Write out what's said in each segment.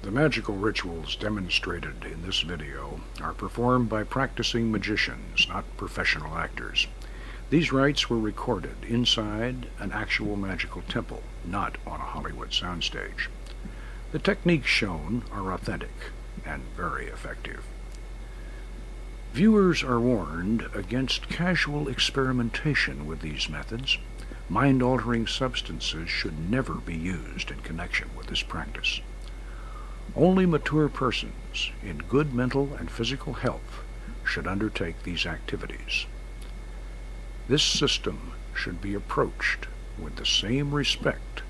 The magical rituals demonstrated in this video are performed by practicing magicians, not professional actors. These rites were recorded inside an actual magical temple, not on a Hollywood soundstage. The techniques shown are authentic and very effective. Viewers are warned against casual experimentation with these methods. Mind-altering substances should never be used in connection with this practice. Only mature persons in good mental and physical health should undertake these activities. This system should be approached with the same respect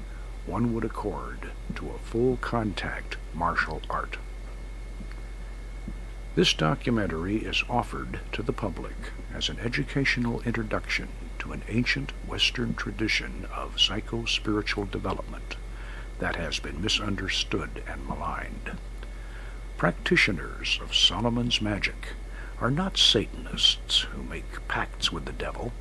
one would accord to a full-contact martial art. This documentary is offered to the public as an educational introduction to an ancient Western tradition of psycho-spiritual development that has been misunderstood and maligned. Practitioners of Solomon's magic are not Satanists who make pacts with the devil.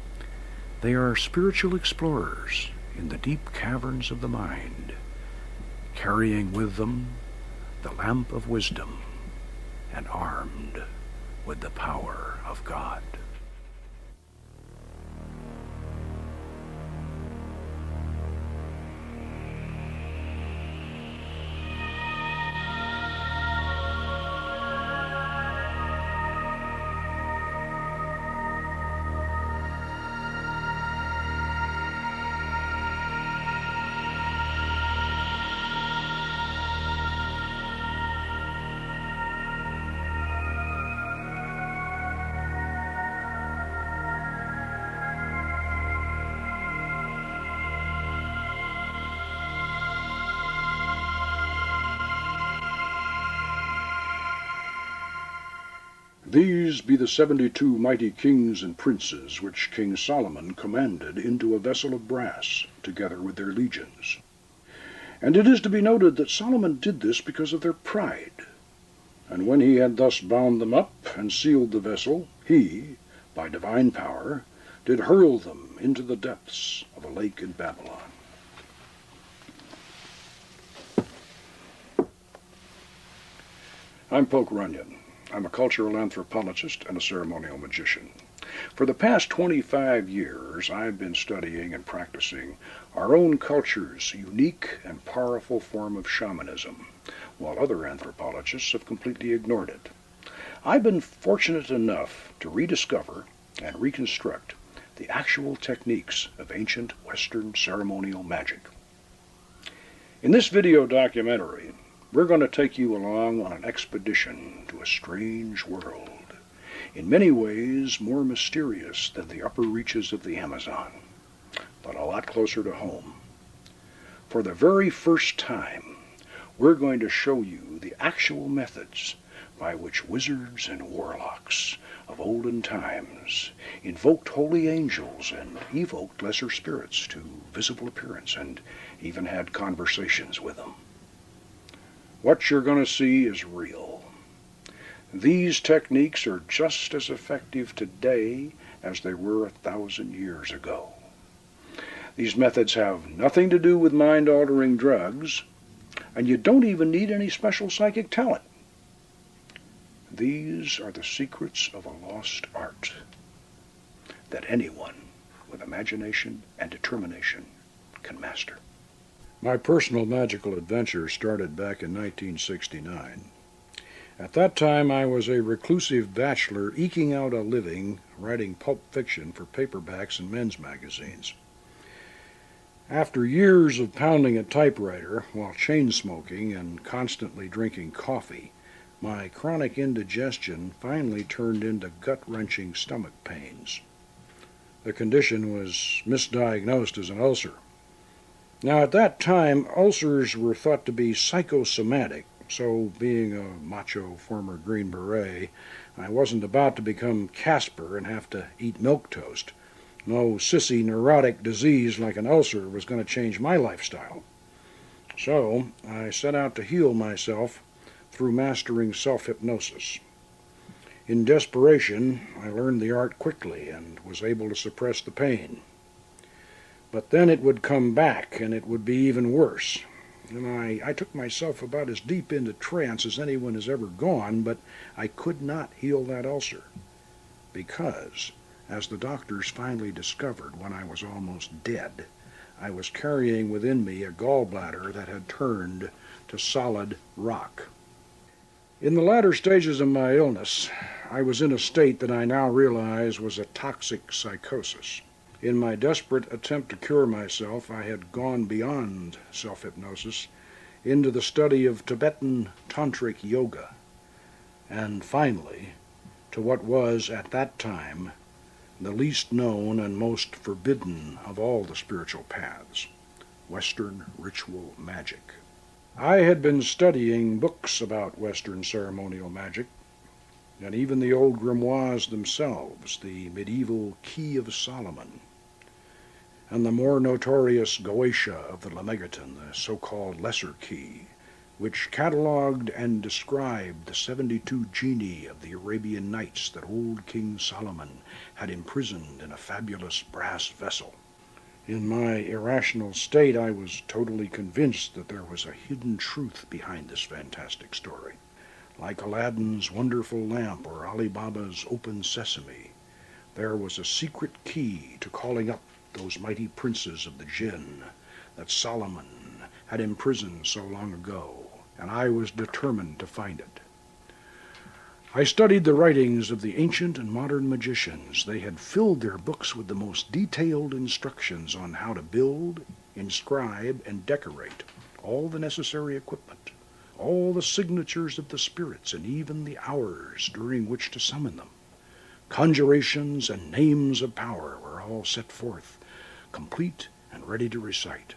They are spiritual explorers in the deep caverns of the mind, carrying with them the lamp of wisdom and armed with the power of God. These be the 72 mighty kings and princes which King Solomon commanded into a vessel of brass, together with their legions. And it is to be noted that Solomon did this because of their pride. And when he had thus bound them up and sealed the vessel, he, by divine power, did hurl them into the depths of a lake in Babylon. I'm Poke Runyon. I'm a cultural anthropologist and a ceremonial magician. For the past 25 years, I've been studying and practicing our own culture's unique and powerful form of shamanism, while other anthropologists have completely ignored it. I've been fortunate enough to rediscover and reconstruct the actual techniques of ancient Western ceremonial magic. In this video documentary, we're going to take you along on an expedition to a strange world, in many ways more mysterious than the upper reaches of the Amazon, but a lot closer to home. For the very first time, we're going to show you the actual methods by which wizards and warlocks of olden times invoked holy angels and evoked lesser spirits to visible appearance and even had conversations with them. What you're going to see is real. These techniques are just as effective today as they were 1,000 years ago. These methods have nothing to do with mind-altering drugs, and you don't even need any special psychic talent. These are the secrets of a lost art that anyone with imagination and determination can master. My personal magical adventure started back in 1969. At that time, I was a reclusive bachelor eking out a living writing pulp fiction for paperbacks and men's magazines. After years of pounding a typewriter while chain-smoking and constantly drinking coffee, my chronic indigestion finally turned into gut-wrenching stomach pains. The condition was misdiagnosed as an ulcer. Now, at that time, ulcers were thought to be psychosomatic, so being a macho former Green Beret, I wasn't about to become Casper and have to eat milquetoast. No sissy neurotic disease like an ulcer was going to change my lifestyle. So I set out to heal myself through mastering self-hypnosis. In desperation, I learned the art quickly and was able to suppress the pain. But then it would come back, and it would be even worse. and I took myself about as deep into trance as anyone has ever gone, but I could not heal that ulcer, because, as the doctors finally discovered when I was almost dead, I was carrying within me a gallbladder that had turned to solid rock. In the latter stages of my illness, I was in a state that I now realize was a toxic psychosis. In my desperate attempt to cure myself, I had gone beyond self-hypnosis into the study of Tibetan tantric yoga, and finally, to what was at that time the least known and most forbidden of all the spiritual paths, Western ritual magic. I had been studying books about Western ceremonial magic, and even the old grimoires themselves, the medieval Key of Solomon, and the more notorious Goetia of the Lemegeton, the so-called Lesser Key, which catalogued and described the 72 genii of the Arabian Nights that old King Solomon had imprisoned in a fabulous brass vessel. In my irrational state, I was totally convinced that there was a hidden truth behind this fantastic story. Like Aladdin's wonderful lamp or Ali Baba's open sesame, there was a secret key to calling up those mighty princes of the jinn that Solomon had imprisoned so long ago, and I was determined to find it. I studied the writings of the ancient and modern magicians. They had filled their books with the most detailed instructions on how to build, inscribe, and decorate all the necessary equipment, all the signatures of the spirits, and even the hours during which to summon them. Conjurations and names of power were all set forth, complete and ready to recite.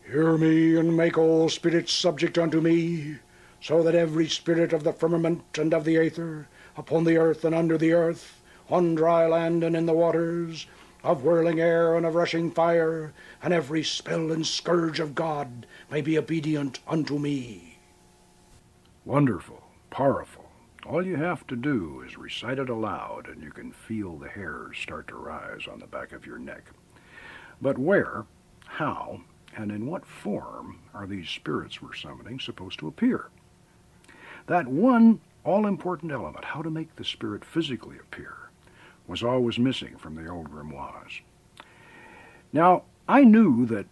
Hear me, and make all spirits subject unto me, so that every spirit of the firmament and of the aether, upon the earth and under the earth, on dry land and in the waters, of whirling air and of rushing fire, and every spell and scourge of God may be obedient unto me. Wonderful, powerful. All you have to do is recite it aloud, and you can feel the hairs start to rise on the back of your neck. But where, how, and in what form are these spirits we're summoning supposed to appear? That one all-important element, how to make the spirit physically appear, was always missing from the old grimoires. Now, I knew that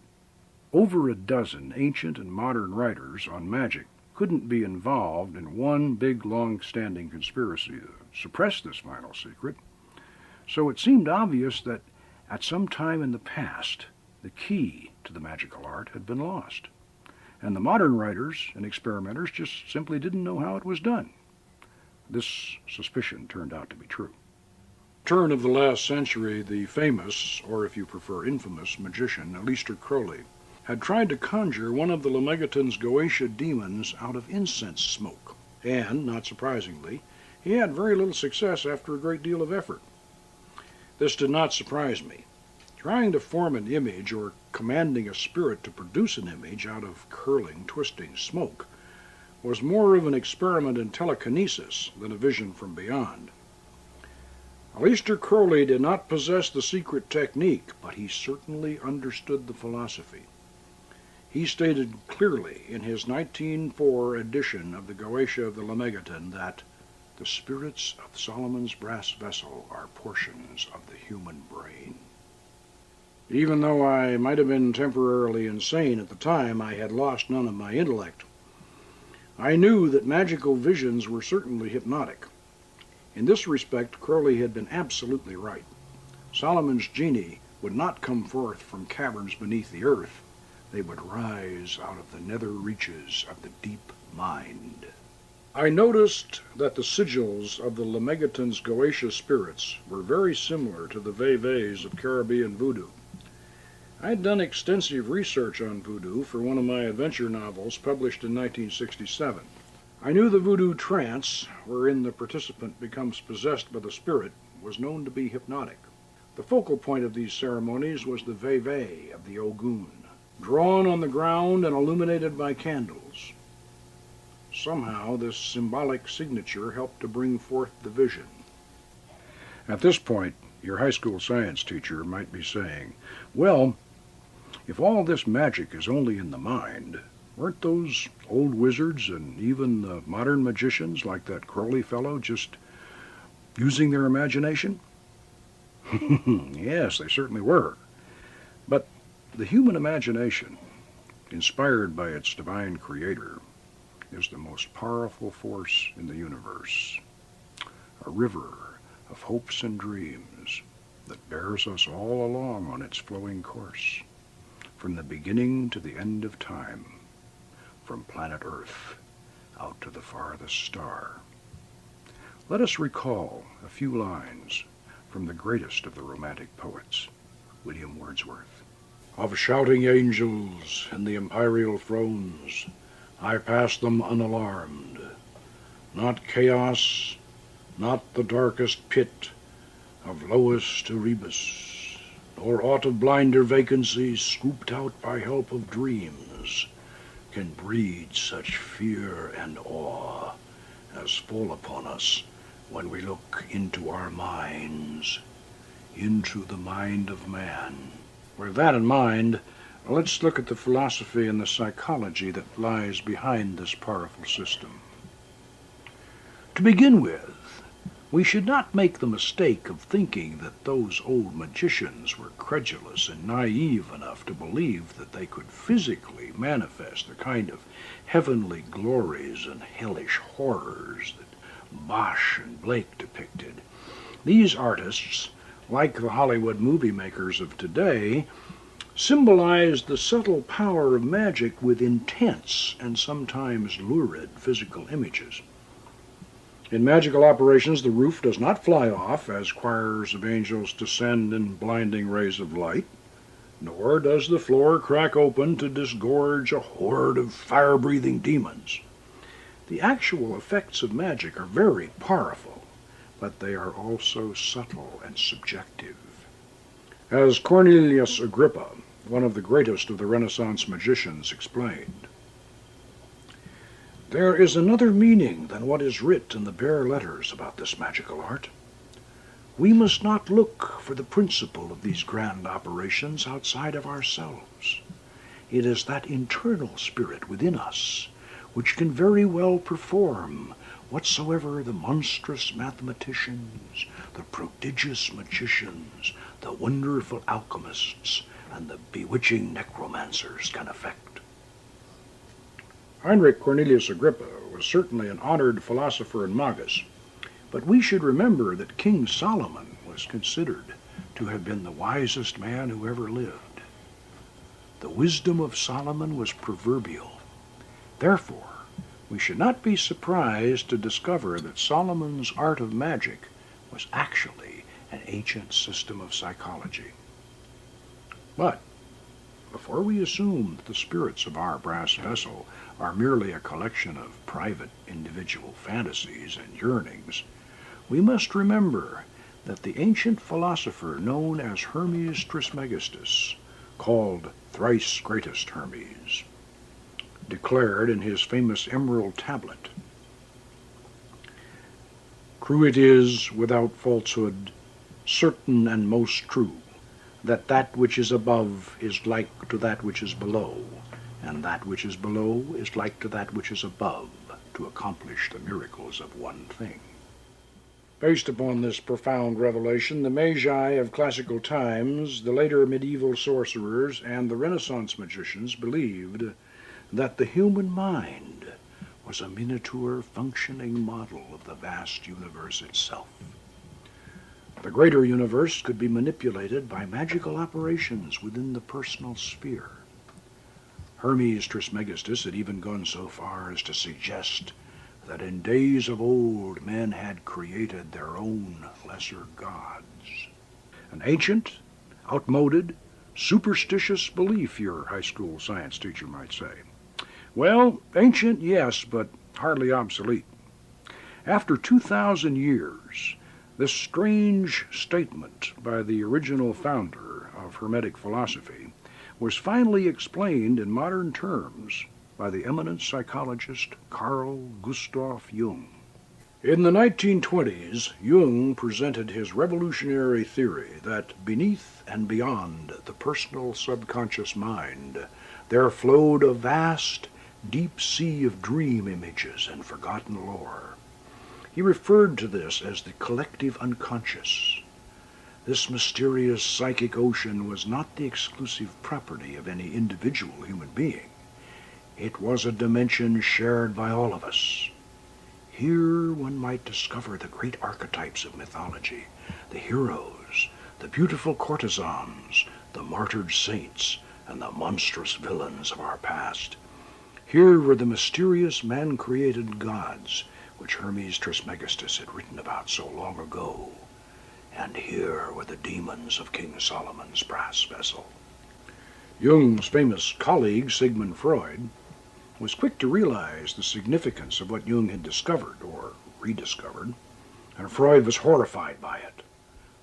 over a dozen ancient and modern writers on magic couldn't be involved in one big, long-standing conspiracy to suppress this final secret, so it seemed obvious that at some time in the past, the key to the magical art had been lost, and the modern writers and experimenters just simply didn't know how it was done. This suspicion turned out to be true. Turn of the last century, the famous, or if you prefer infamous, magician Aleister Crowley had tried to conjure one of the Lemegeton's Goetia demons out of incense smoke, and, not surprisingly, he had very little success after a great deal of effort. This did not surprise me. Trying to form an image or commanding a spirit to produce an image out of curling, twisting smoke was more of an experiment in telekinesis than a vision from beyond. Aleister Crowley did not possess the secret technique, but he certainly understood the philosophy. He stated clearly in his 1904 edition of the Goetia of the Lemegeton that the spirits of Solomon's brass vessel are portions of the human brain. Even though I might have been temporarily insane at the time, I had lost none of my intellect. I knew that magical visions were certainly hypnotic. In this respect, Crowley had been absolutely right. Solomon's genii would not come forth from caverns beneath the earth. They would rise out of the nether reaches of the deep mind. I noticed that the sigils of the Lemegeton's Goetia spirits were very similar to the vevés of Caribbean voodoo. I had done extensive research on voodoo for one of my adventure novels published in 1967. I knew the voodoo trance, wherein the participant becomes possessed by the spirit, was known to be hypnotic. The focal point of these ceremonies was the vevé of the Ogun, drawn on the ground and illuminated by candles. Somehow this symbolic signature helped to bring forth the vision. At this point, your high school science teacher might be saying, well, if all this magic is only in the mind, Weren't those old wizards and even the modern magicians like that Crowley fellow just using their imagination? Yes, they certainly were. But the human imagination, inspired by its divine creator, is the most powerful force in the universe. A river of hopes and dreams that bears us all along on its flowing course, from the beginning to the end of time, from planet Earth out to the farthest star. Let us recall a few lines from the greatest of the Romantic poets, William Wordsworth. Of shouting angels in the imperial thrones, I pass them unalarmed. Not chaos, not the darkest pit of lowest Erebus, nor aught of blinder vacancies scooped out by help of dreams, can breed such fear and awe as fall upon us when we look into our minds, into the mind of man. With that in mind, let's look at the philosophy and the psychology that lies behind this powerful system. To begin with, we should not make the mistake of thinking that those old magicians were credulous and naive enough to believe that they could physically manifest the kind of heavenly glories and hellish horrors that Bosch and Blake depicted. These artists, like the Hollywood movie makers of today, symbolized the subtle power of magic with intense and sometimes lurid physical images. In magical operations, the roof does not fly off as choirs of angels descend in blinding rays of light, nor does the floor crack open to disgorge a horde of fire-breathing demons. The actual effects of magic are very powerful, but they are also subtle and subjective. As Cornelius Agrippa, one of the greatest of the Renaissance magicians, explained, there is another meaning than what is writ in the bare letters about this magical art. We must not look for the principle of these grand operations outside of ourselves. It is that internal spirit within us which can very well perform whatsoever the monstrous mathematicians, the prodigious magicians, the wonderful alchemists, and the bewitching necromancers can effect. Heinrich Cornelius Agrippa was certainly an honored philosopher and magus, but we should remember that King Solomon was considered to have been the wisest man who ever lived. The wisdom of Solomon was proverbial. Therefore, we should not be surprised to discover that Solomon's art of magic was actually an ancient system of psychology. But before we assume that the spirits of our brass vessel are merely a collection of private individual fantasies and yearnings, we must remember that the ancient philosopher known as Hermes Trismegistus, called thrice greatest Hermes, declared in his famous emerald tablet, "True it is, without falsehood, certain and most true, that that which is above is like to that which is below, and that which is below is like to that which is above, to accomplish the miracles of one thing." Based upon this profound revelation, the Magi of classical times, the later medieval sorcerers, and the Renaissance magicians believed that the human mind was a miniature functioning model of the vast universe itself. The greater universe could be manipulated by magical operations within the personal sphere. Hermes Trismegistus had even gone so far as to suggest that in days of old men had created their own lesser gods. An ancient, outmoded, superstitious belief, your high school science teacher might say. Well, ancient, yes, but hardly obsolete. After 2,000 years, this strange statement by the original founder of Hermetic philosophy was finally explained in modern terms by the eminent psychologist Carl Gustav Jung. In the 1920s, Jung presented his revolutionary theory that beneath and beyond the personal subconscious mind there flowed a vast deep sea of dream images and forgotten lore. He referred to this as the collective unconscious. This mysterious psychic ocean was not the exclusive property of any individual human being. It was a dimension shared by all of us. Here one might discover the great archetypes of mythology, the heroes, the beautiful courtesans, the martyred saints, and the monstrous villains of our past. Here were the mysterious man-created gods, which Hermes Trismegistus had written about so long ago. And here were the demons of King Solomon's brass vessel. Jung's famous colleague, Sigmund Freud, was quick to realize the significance of what Jung had discovered, or rediscovered, and Freud was horrified by it.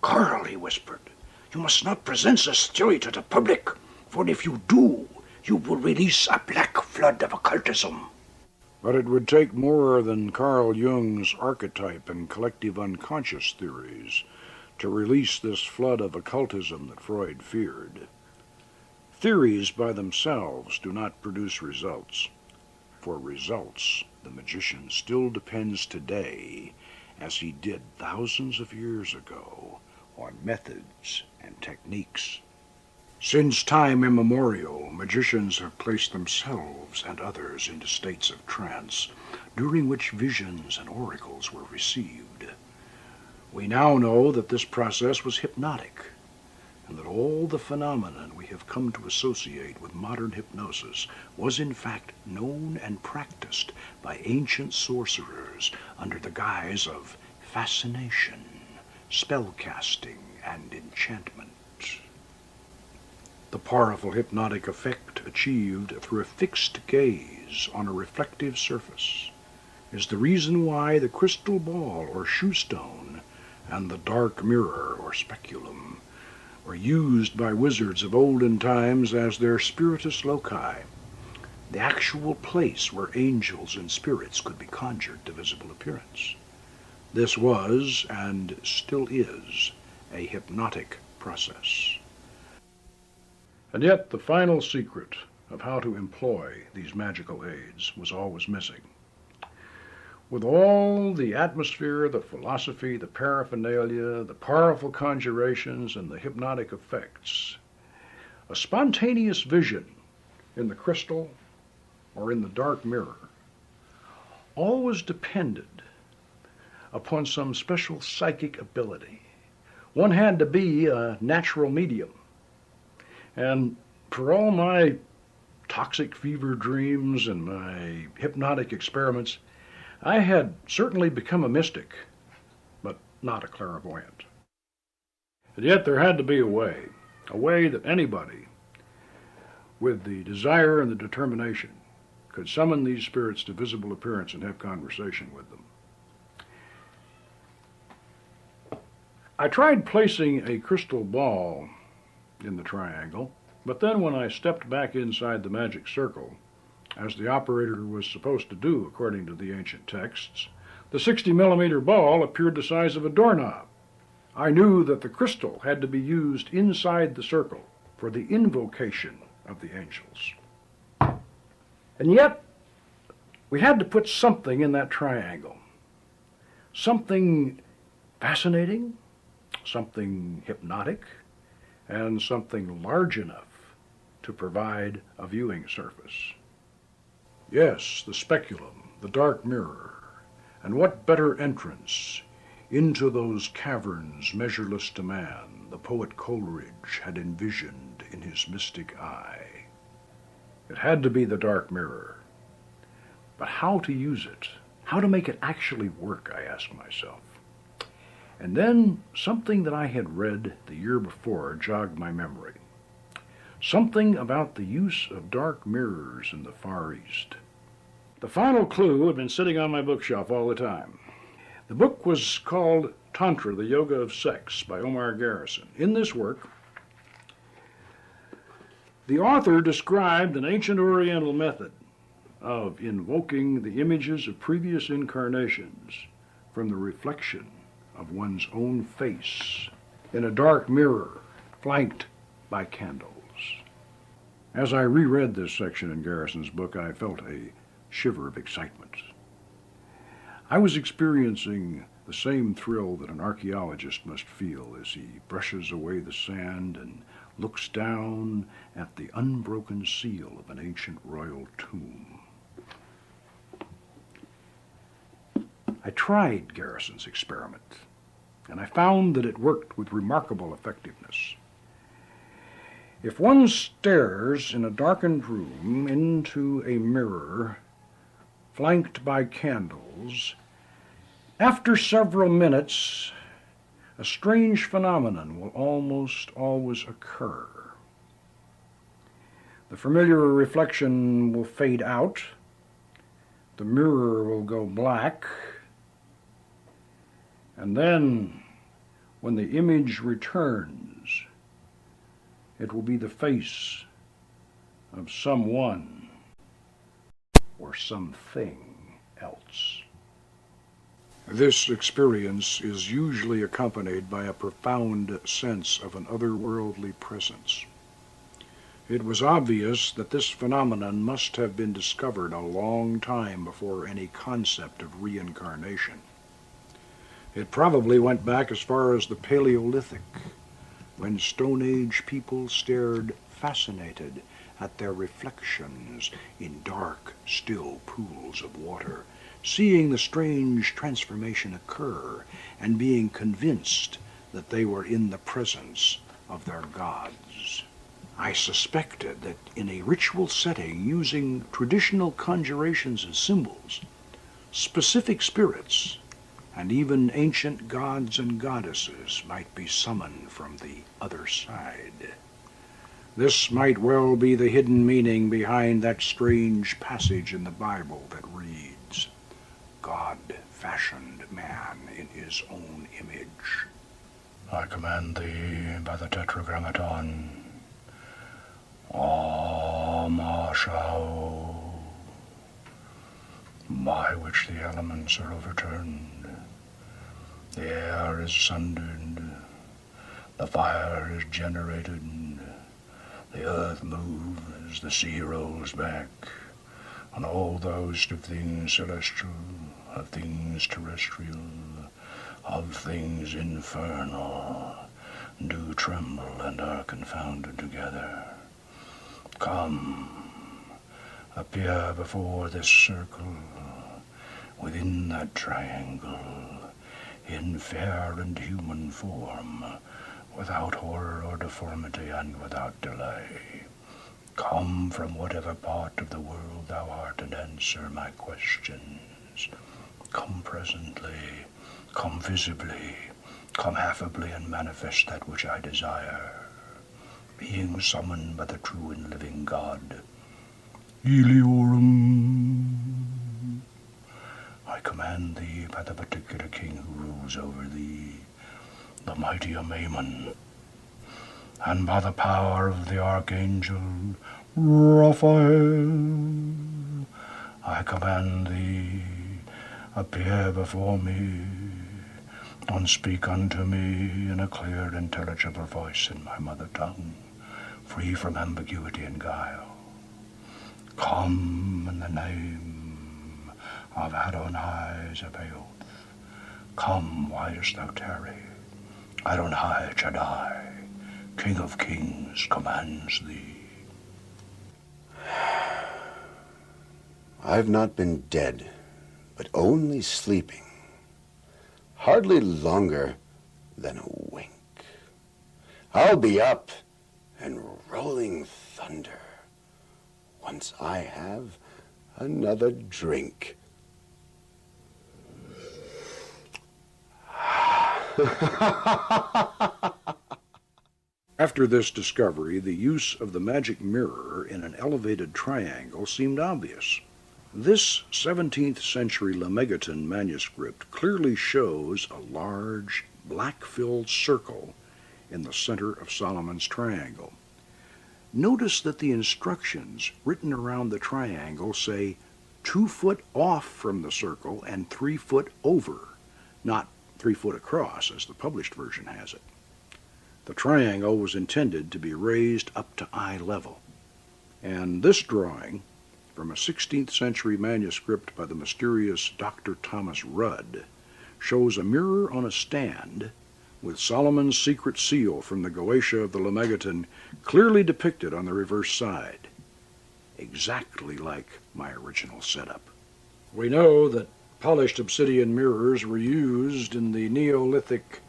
"Carl," he whispered, "you must not present this theory to the public, for if you do, you will release a black flood of occultism." But it would take more than Carl Jung's archetype and collective unconscious theories to release this flood of occultism that Freud feared. Theories by themselves do not produce results. For results, the magician still depends today, as he did thousands of years ago, on methods and techniques. Since time immemorial, magicians have placed themselves and others into states of trance, during which visions and oracles were received. We now know that this process was hypnotic, and that all the phenomenon we have come to associate with modern hypnosis was in fact known and practiced by ancient sorcerers under the guise of fascination, spellcasting, and enchantment. The powerful hypnotic effect achieved through a fixed gaze on a reflective surface is the reason why the crystal ball or shoe stone and the dark mirror or speculum were used by wizards of olden times as their spiritus loci, the actual place where angels and spirits could be conjured to visible appearance. This was, and still is, a hypnotic process. And yet the final secret of how to employ these magical aids was always missing. With all the atmosphere, the philosophy, the paraphernalia, the powerful conjurations, and the hypnotic effects, a spontaneous vision in the crystal or in the dark mirror always depended upon some special psychic ability. One had to be a natural medium. And for all my toxic fever dreams and my hypnotic experiments, I had certainly become a mystic, but not a clairvoyant. And yet there had to be a way that anybody with the desire and the determination could summon these spirits to visible appearance and have conversation with them. I tried placing a crystal ball in the triangle, but then when I stepped back inside the magic circle, as the operator was supposed to do according to the ancient texts, the 60-millimeter ball appeared the size of a doorknob. I knew that the crystal had to be used inside the circle for the invocation of the angels. And yet, we had to put something in that triangle. Something fascinating, something hypnotic, and something large enough to provide a viewing surface. Yes, the speculum, the dark mirror, and what better entrance into those caverns measureless to man the poet Coleridge had envisioned in his mystic eye. It had to be the dark mirror. But how to use it? How to make it actually work, I asked myself. And then something that I had read the year before jogged my memory. Something about the use of dark mirrors in the Far East. The final clue had been sitting on my bookshelf all the time. The book was called Tantra, the Yoga of Sex by Omar Garrison. In this work, the author described an ancient Oriental method of invoking the images of previous incarnations from the reflection of one's own face in a dark mirror flanked by candles. As I reread this section in Garrison's book, I felt a shiver of excitement. I was experiencing the same thrill that an archaeologist must feel as he brushes away the sand and looks down at the unbroken seal of an ancient royal tomb. I tried Garrison's experiment, and I found that it worked with remarkable effectiveness. If one stares in a darkened room into a mirror flanked by candles, after several minutes, a strange phenomenon will almost always occur. The familiar reflection will fade out, the mirror will go black, and then, when the image returns, it will be the face of someone or something else. This experience is usually accompanied by a profound sense of an otherworldly presence. It was obvious that this phenomenon must have been discovered a long time before any concept of reincarnation. It probably went back as far as the Paleolithic, when Stone Age people stared fascinated at their reflections in dark, still pools of water, seeing the strange transformation occur and being convinced that they were in the presence of their gods. I suspected that in a ritual setting using traditional conjurations and symbols, specific spirits and even ancient gods and goddesses might be summoned from the other side. This might well be the hidden meaning behind that strange passage in the Bible that reads, "God fashioned man in his own image." I command thee by the Tetragrammaton, Amashao, by which the elements are overturned, the air is sundered, the fire is generated, the earth moves, the sea rolls back, and all the host of things celestial, of things terrestrial, of things infernal, do tremble and are confounded together. Come, appear before this circle, within that triangle, in fair and human form, without horror or deformity and without delay. Come from whatever part of the world thou art and answer my questions. Come presently, come visibly, come affably and manifest that which I desire. Being summoned by the true and living God, Eliorum, I command thee by the particular king who rules over thee, the mighty Amaymon, and by the power of the archangel Raphael, I command thee, appear before me, and speak unto me in a clear, intelligible voice in my mother tongue, free from ambiguity and guile. Come in the name of Adonai Zebaoth. Come, why dost thou tarry? Adonai Shaddai, King of Kings, commands thee. I've not been dead, but only sleeping, hardly longer than a wink. I'll be up and rolling thunder once I have another drink. After this discovery, the use of the magic mirror in an elevated triangle seemed obvious. This 17th century Lemegeton manuscript clearly shows a large, black-filled circle in the center of Solomon's triangle. Notice that the instructions written around the triangle say 2 foot off from the circle and 3 foot over, not 3 foot across as the published version has it. The triangle was intended to be raised up to eye level. And this drawing, from a 16th century manuscript by the mysterious Dr. Thomas Rudd, shows a mirror on a stand with Solomon's secret seal from the Goetia of the Lemegeton clearly depicted on the reverse side, exactly like my original setup. We know that polished obsidian mirrors were used in the Neolithic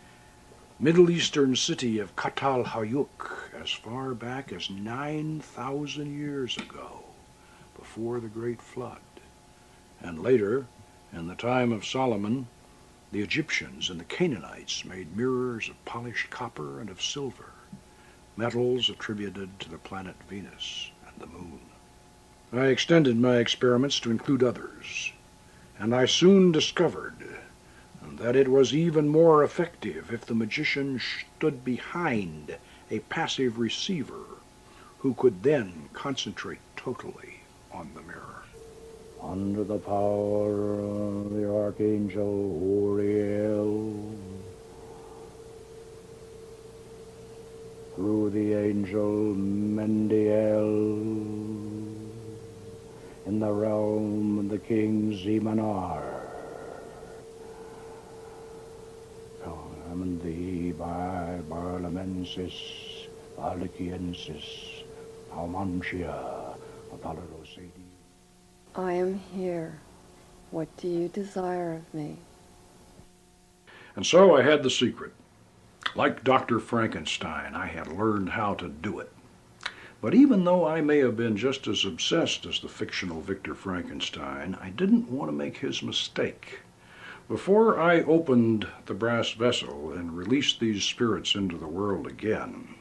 Middle Eastern city of Kut al-Hayuk as far back as 9,000 years ago, before the Great Flood. And later, in the time of Solomon, the Egyptians and the Canaanites made mirrors of polished copper and of silver, metals attributed to the planet Venus and the moon. I extended my experiments to include others, and I soon discovered that it was even more effective if the magician stood behind a passive receiver who could then concentrate totally on the mirror. Under the power of the Archangel Uriel, through the angel Mendiel, in the realm of the king Zemanar, command thee by Barlamensis, Aliciensis, Palmantia, Apollodosaedi. I am here. What do you desire of me? And so I had the secret. Like Dr. Frankenstein, I had learned how to do it. But even though I may have been just as obsessed as the fictional Victor Frankenstein, I didn't want to make his mistake. Before I opened the brass vessel and released these spirits into the world again,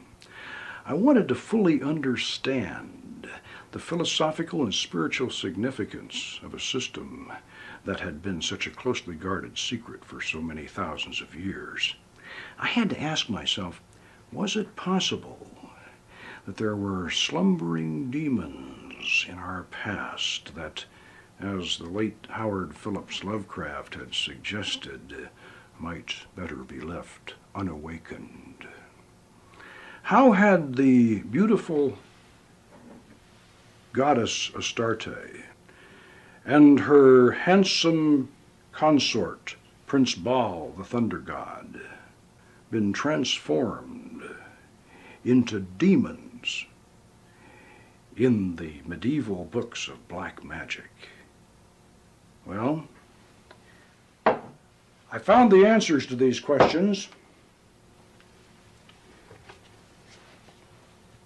I wanted to fully understand the philosophical and spiritual significance of a system that had been such a closely guarded secret for so many thousands of years. I had to ask myself, was it possible that there were slumbering demons in our past that, as the late Howard Phillips Lovecraft had suggested, might better be left unawakened? How had the beautiful goddess Astarte and her handsome consort, Prince Baal, the thunder god, been transformed into demons in the medieval books of black magic? Well, I found the answers to these questions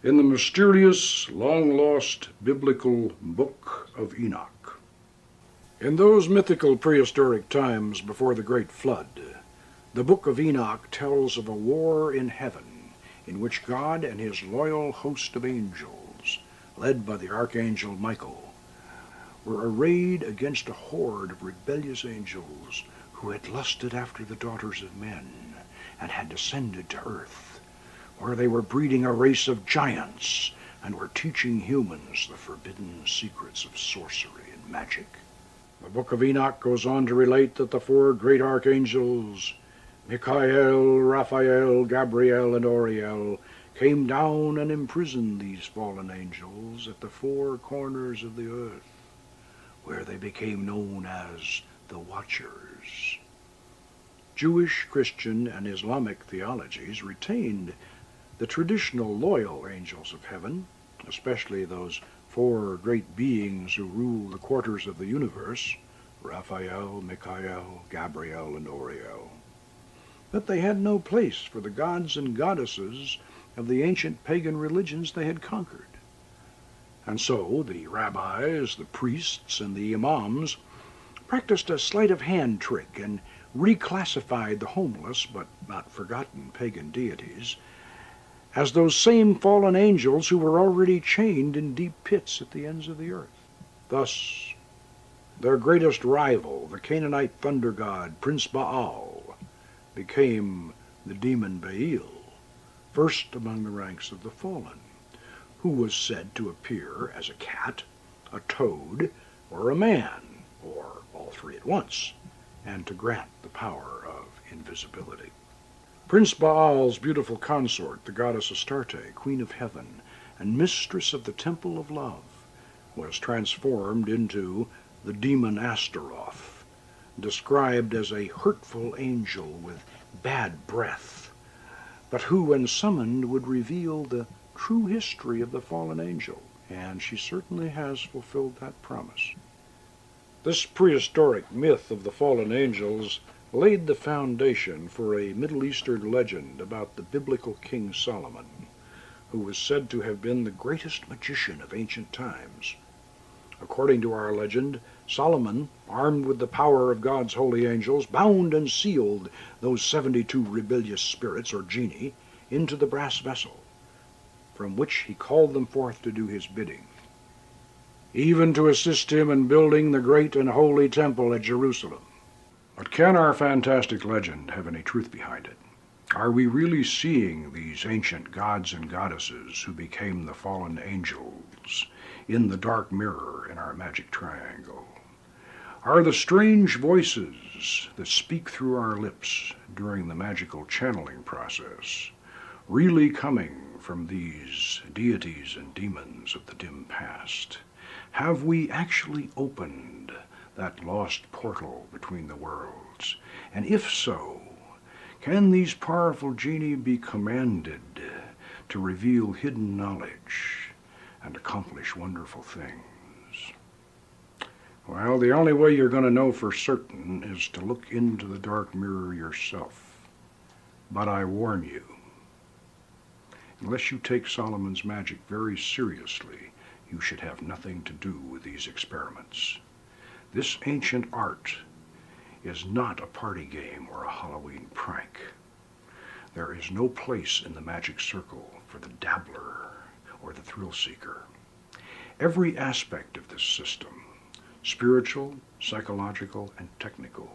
in the mysterious, long-lost biblical Book of Enoch. In those mythical prehistoric times before the Great Flood, the Book of Enoch tells of a war in heaven in which God and his loyal host of angels, led by the Archangel Michael, were arrayed against a horde of rebellious angels who had lusted after the daughters of men and had descended to earth, where they were breeding a race of giants and were teaching humans the forbidden secrets of sorcery and magic. The Book of Enoch goes on to relate that the four great archangels, Michael, Raphael, Gabriel, and Uriel, came down and imprisoned these fallen angels at the four corners of the earth, where they became known as the Watchers. Jewish, Christian, and Islamic theologies retained the traditional loyal angels of heaven, especially those four great beings who rule the quarters of the universe, Raphael, Michael, Gabriel, and Uriel. But they had no place for the gods and goddesses of the ancient pagan religions they had conquered. And so the rabbis, the priests, and the imams practiced a sleight-of-hand trick and reclassified the homeless but not forgotten pagan deities as those same fallen angels who were already chained in deep pits at the ends of the earth. Thus, their greatest rival, the Canaanite thunder god, Prince Baal, became the demon Baal, first among the ranks of the fallen, who was said to appear as a cat, a toad, or a man, or all three at once, and to grant the power of invisibility. Prince Baal's beautiful consort, the goddess Astarte, queen of heaven, and mistress of the temple of love, was transformed into the demon Astaroth, described as a hurtful angel with bad breath, but who, when summoned, would reveal the true history of the fallen angel, and she certainly has fulfilled that promise. This prehistoric myth of the fallen angels laid the foundation for a Middle Eastern legend about the biblical King Solomon, who was said to have been the greatest magician of ancient times. According to our legend, Solomon, armed with the power of God's holy angels, bound and sealed those 72 rebellious spirits, or genii, into the brass vessel, from which he called them forth to do his bidding, even to assist him in building the great and holy temple at Jerusalem. But can our fantastic legend have any truth behind it? Are we really seeing these ancient gods and goddesses who became the fallen angels in the dark mirror in our magic triangle? Are the strange voices that speak through our lips during the magical channeling process really coming from these deities and demons of the dim past? Have we actually opened that lost portal between the worlds? And if so, can these powerful genii be commanded to reveal hidden knowledge and accomplish wonderful things? Well, the only way you're going to know for certain is to look into the dark mirror yourself. But I warn you, unless you take Solomon's magic very seriously, you should have nothing to do with these experiments. This ancient art is not a party game or a Halloween prank. There is no place in the magic circle for the dabbler or the thrill seeker. Every aspect of this system, spiritual, psychological, and technical,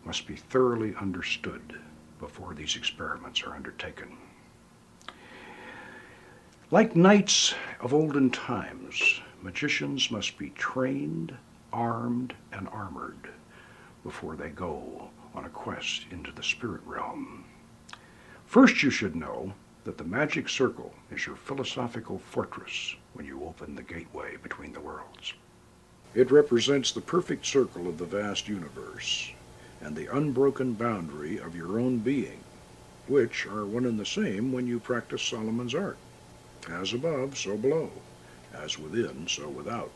must be thoroughly understood before these experiments are undertaken. Like knights of olden times, magicians must be trained, armed, and armored before they go on a quest into the spirit realm. First, you should know that the magic circle is your philosophical fortress when you open the gateway between the worlds. It represents the perfect circle of the vast universe and the unbroken boundary of your own being, which are one and the same when you practice Solomon's art. As above, so below. As within, so without.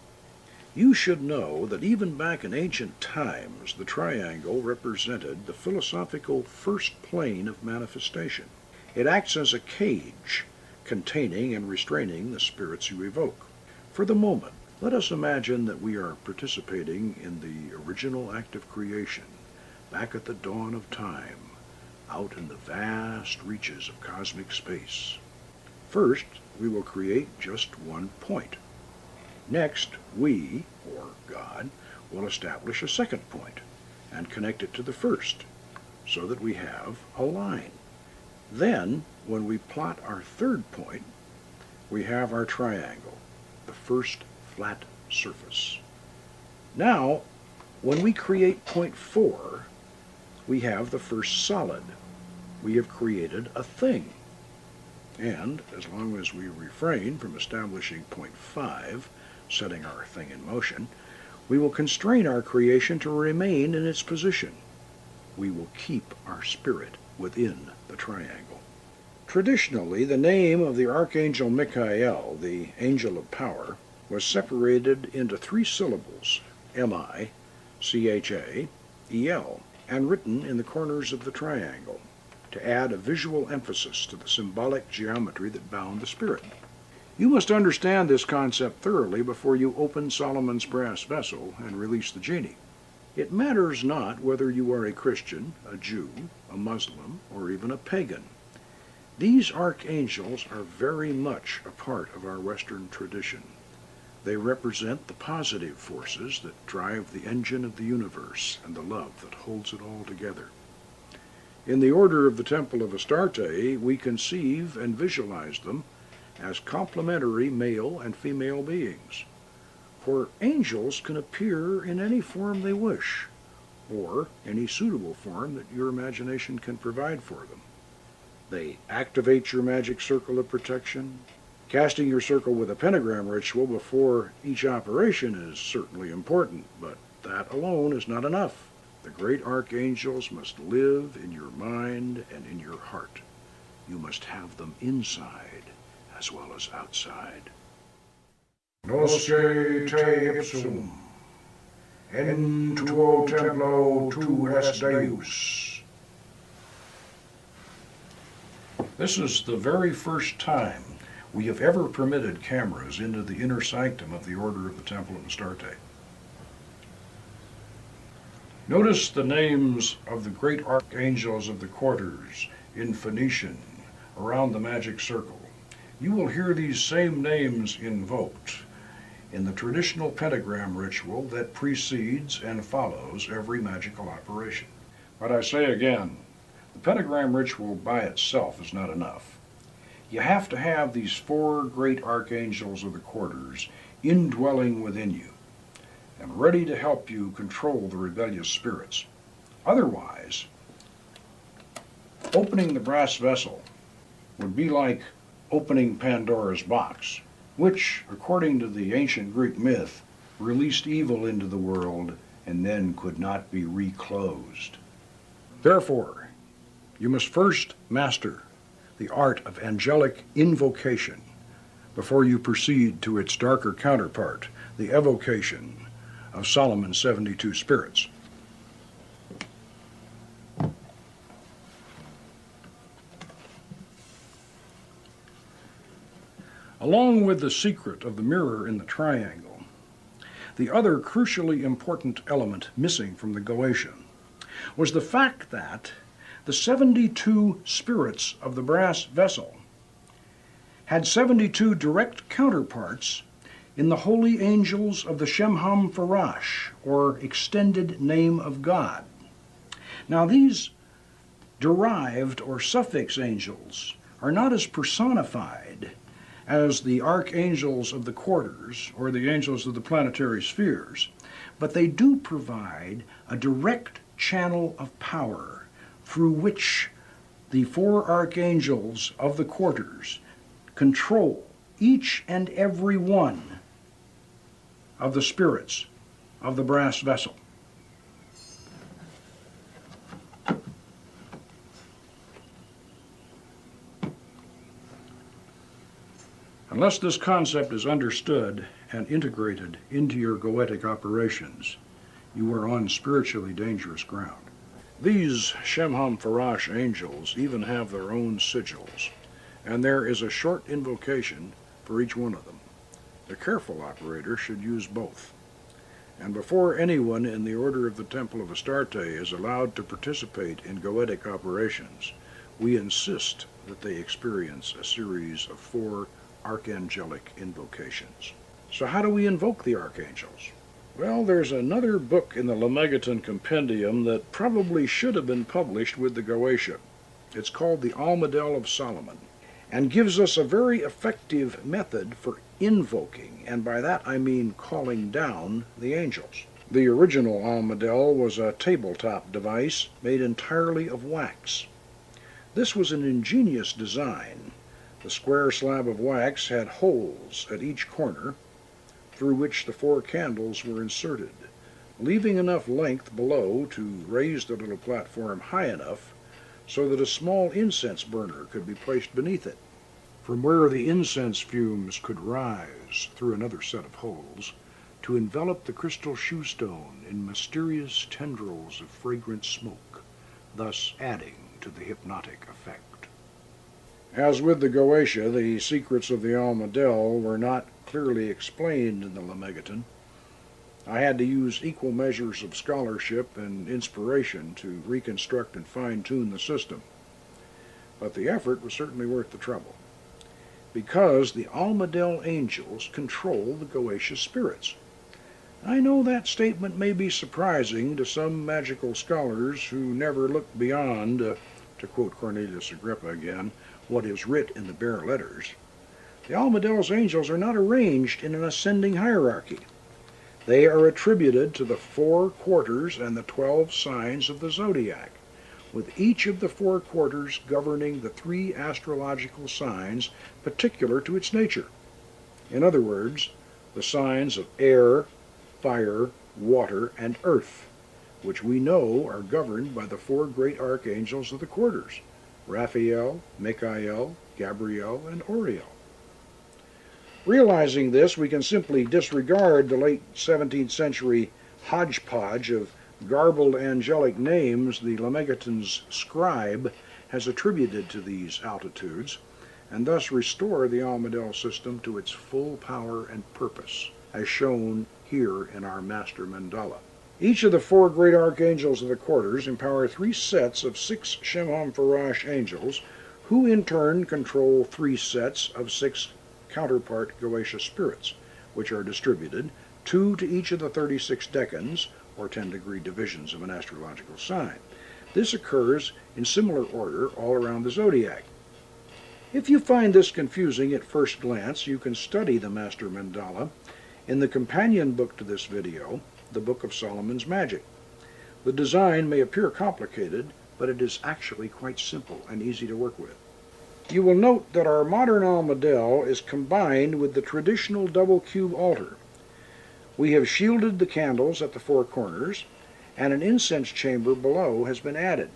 You should know that even back in ancient times, the triangle represented the philosophical first plane of manifestation. It acts as a cage, containing and restraining the spirits you evoke. For the moment, let us imagine that we are participating in the original act of creation, back at the dawn of time, out in the vast reaches of cosmic space. First, we will create just one point. Next, we, or God, will establish a second point and connect it to the first, so that we have a line. Then, when we plot our third point, we have our triangle, the first flat surface. Now, when we create point 4, we have the first solid. We have created a thing. And, as long as we refrain from establishing point 5, setting our thing in motion, we will constrain our creation to remain in its position. We will keep our spirit within the triangle. Traditionally, the name of the Archangel Michael, the angel of power, was separated into 3 syllables, M-I-C-H-A-E-L, and written in the corners of the triangle, to add a visual emphasis to the symbolic geometry that bound the spirit. You must understand this concept thoroughly before you open Solomon's brass vessel and release the genie. It matters not whether you are a Christian, a Jew, a Muslim, or even a pagan. These archangels are very much a part of our Western tradition. They represent the positive forces that drive the engine of the universe and the love that holds it all together. In the order of the Temple of Astarte, we conceive and visualize them as complementary male and female beings. For angels can appear in any form they wish, or any suitable form that your imagination can provide for them. They activate your magic circle of protection, Casting your circle with a pentagram ritual before each operation is certainly important, but that alone is not enough. The great archangels must live in your mind and in your heart. You must have them inside as well as outside. Nosce te ipsum, en tuo templo tu es Deus. This is the very first time we have ever permitted cameras into the inner sanctum of the Order of the Temple of Astarte. Notice the names of the great archangels of the quarters in Phoenician around the magic circle. You will hear these same names invoked in the traditional pentagram ritual that precedes and follows every magical operation. But I say again, the pentagram ritual by itself is not enough. You have to have these four great archangels of the quarters indwelling within you and ready to help you control the rebellious spirits. Otherwise, opening the brass vessel would be like opening Pandora's box, which, according to the ancient Greek myth, released evil into the world and then could not be reclosed. Therefore, you must first master the art of angelic invocation before you proceed to its darker counterpart, the evocation of Solomon's 72 spirits. Along with the secret of the mirror in the triangle, the other crucially important element missing from the Goetia was the fact that the 72 spirits of the brass vessel had 72 direct counterparts in the holy angels of the Shemham Farash, or extended name of God. Now these derived or suffix angels are not as personified as the archangels of the quarters or the angels of the planetary spheres, but they do provide a direct channel of power through which the four archangels of the quarters control each and every one of the spirits of the brass vessel. Unless this concept is understood and integrated into your goetic operations, you are on spiritually dangerous ground. These Shemham Farash angels even have their own sigils, and there is a short invocation for each one of them. The careful operator should use both. And before anyone in the Order of the Temple of Astarte is allowed to participate in goetic operations, we insist that they experience a series of 4 archangelic invocations. So how do we invoke the archangels? Well, there's another book in the Lemegeton Compendium that probably should have been published with the Goetia. It's called the Almadel of Solomon, and gives us a very effective method for invoking, and by that I mean calling down the angels. The original Almadel was a tabletop device made entirely of wax. This was an ingenious design. The square slab of wax had holes at each corner through which the 4 candles were inserted, leaving enough length below to raise the little platform high enough so that a small incense burner could be placed beneath it, from where the incense fumes could rise through another set of holes to envelop the crystal shoe stone in mysterious tendrils of fragrant smoke, thus adding to the hypnotic effect. As with the Goetia, the secrets of the Almadel were not clearly explained in the Lemegeton. I had to use equal measures of scholarship and inspiration to reconstruct and fine-tune the system. But the effort was certainly worth the trouble, because the Almadel angels control the Goetia spirits. I know that statement may be surprising to some magical scholars who never look beyond, to quote Cornelius Agrippa again, what is writ in the bare letters. The Almadel's angels are not arranged in an ascending hierarchy. They are attributed to the 4 quarters and the 12 signs of the zodiac, with each of the 4 quarters governing the 3 astrological signs particular to its nature. In other words, the signs of air, fire, water, and earth, which we know are governed by the 4 great archangels of the quarters, Raphael, Michael, Gabriel, and Oriel. Realizing this, we can simply disregard the late 17th century hodgepodge of garbled angelic names the Lemegeton's scribe has attributed to these altitudes, and thus restore the Almadel system to its full power and purpose, as shown here in our master mandala. Each of the 4 great archangels of the quarters empower 3 sets of 6 Shimham Farash angels, who in turn control 3 sets of 6 counterpart Goetia spirits, which are distributed, 2 to each of the 36 decans, or 10-degree divisions of an astrological sign. This occurs in similar order all around the zodiac. If you find this confusing at first glance, you can study the Master Mandala in the companion book to this video, the Book of Solomon's Magic. The design may appear complicated, but it is actually quite simple and easy to work with. You will note that our modern Almadel is combined with the traditional double cube altar. We have shielded the candles at the 4 corners, and an incense chamber below has been added,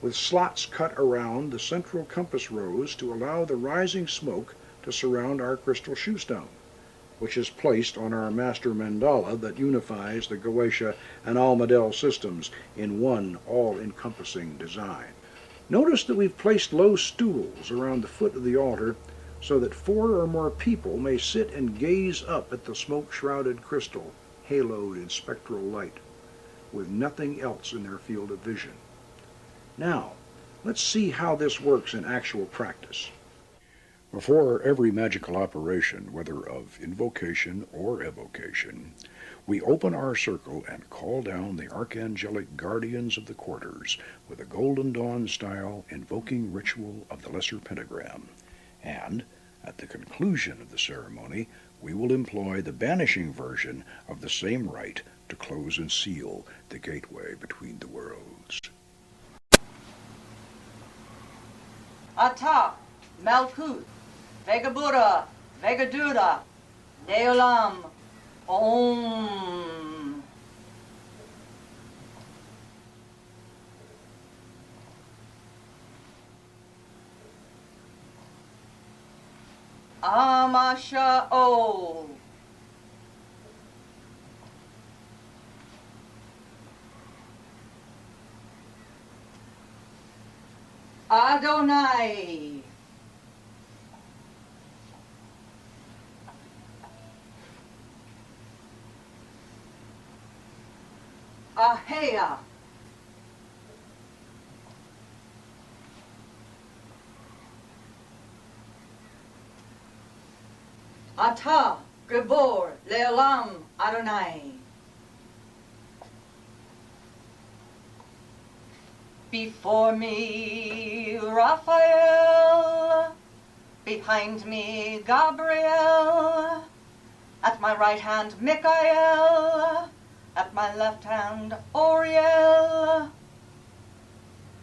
with slots cut around the central compass rose to allow the rising smoke to surround our crystal shoe stone, which is placed on our master mandala that unifies the Goetia and Almadel systems in one all-encompassing design. Notice that we've placed low stools around the foot of the altar so that 4 or more people may sit and gaze up at the smoke-shrouded crystal haloed in spectral light, with nothing else in their field of vision. Now, let's see how this works in actual practice. Before every magical operation, whether of invocation or evocation, we open our circle and call down the archangelic guardians of the quarters with a Golden Dawn style invoking ritual of the lesser pentagram, and at the conclusion of the ceremony we will employ the banishing version of the same rite to close and seal the gateway between the worlds. Ata, Malkut, Vegabura, Vegaduda, Deolam, Om. Amasha O. Adonai. Ahea. Ata, Gibor, Leolam, Adonai. Before me, Raphael. Behind me, Gabriel. At my right hand, Michael. At my left hand, Oriel.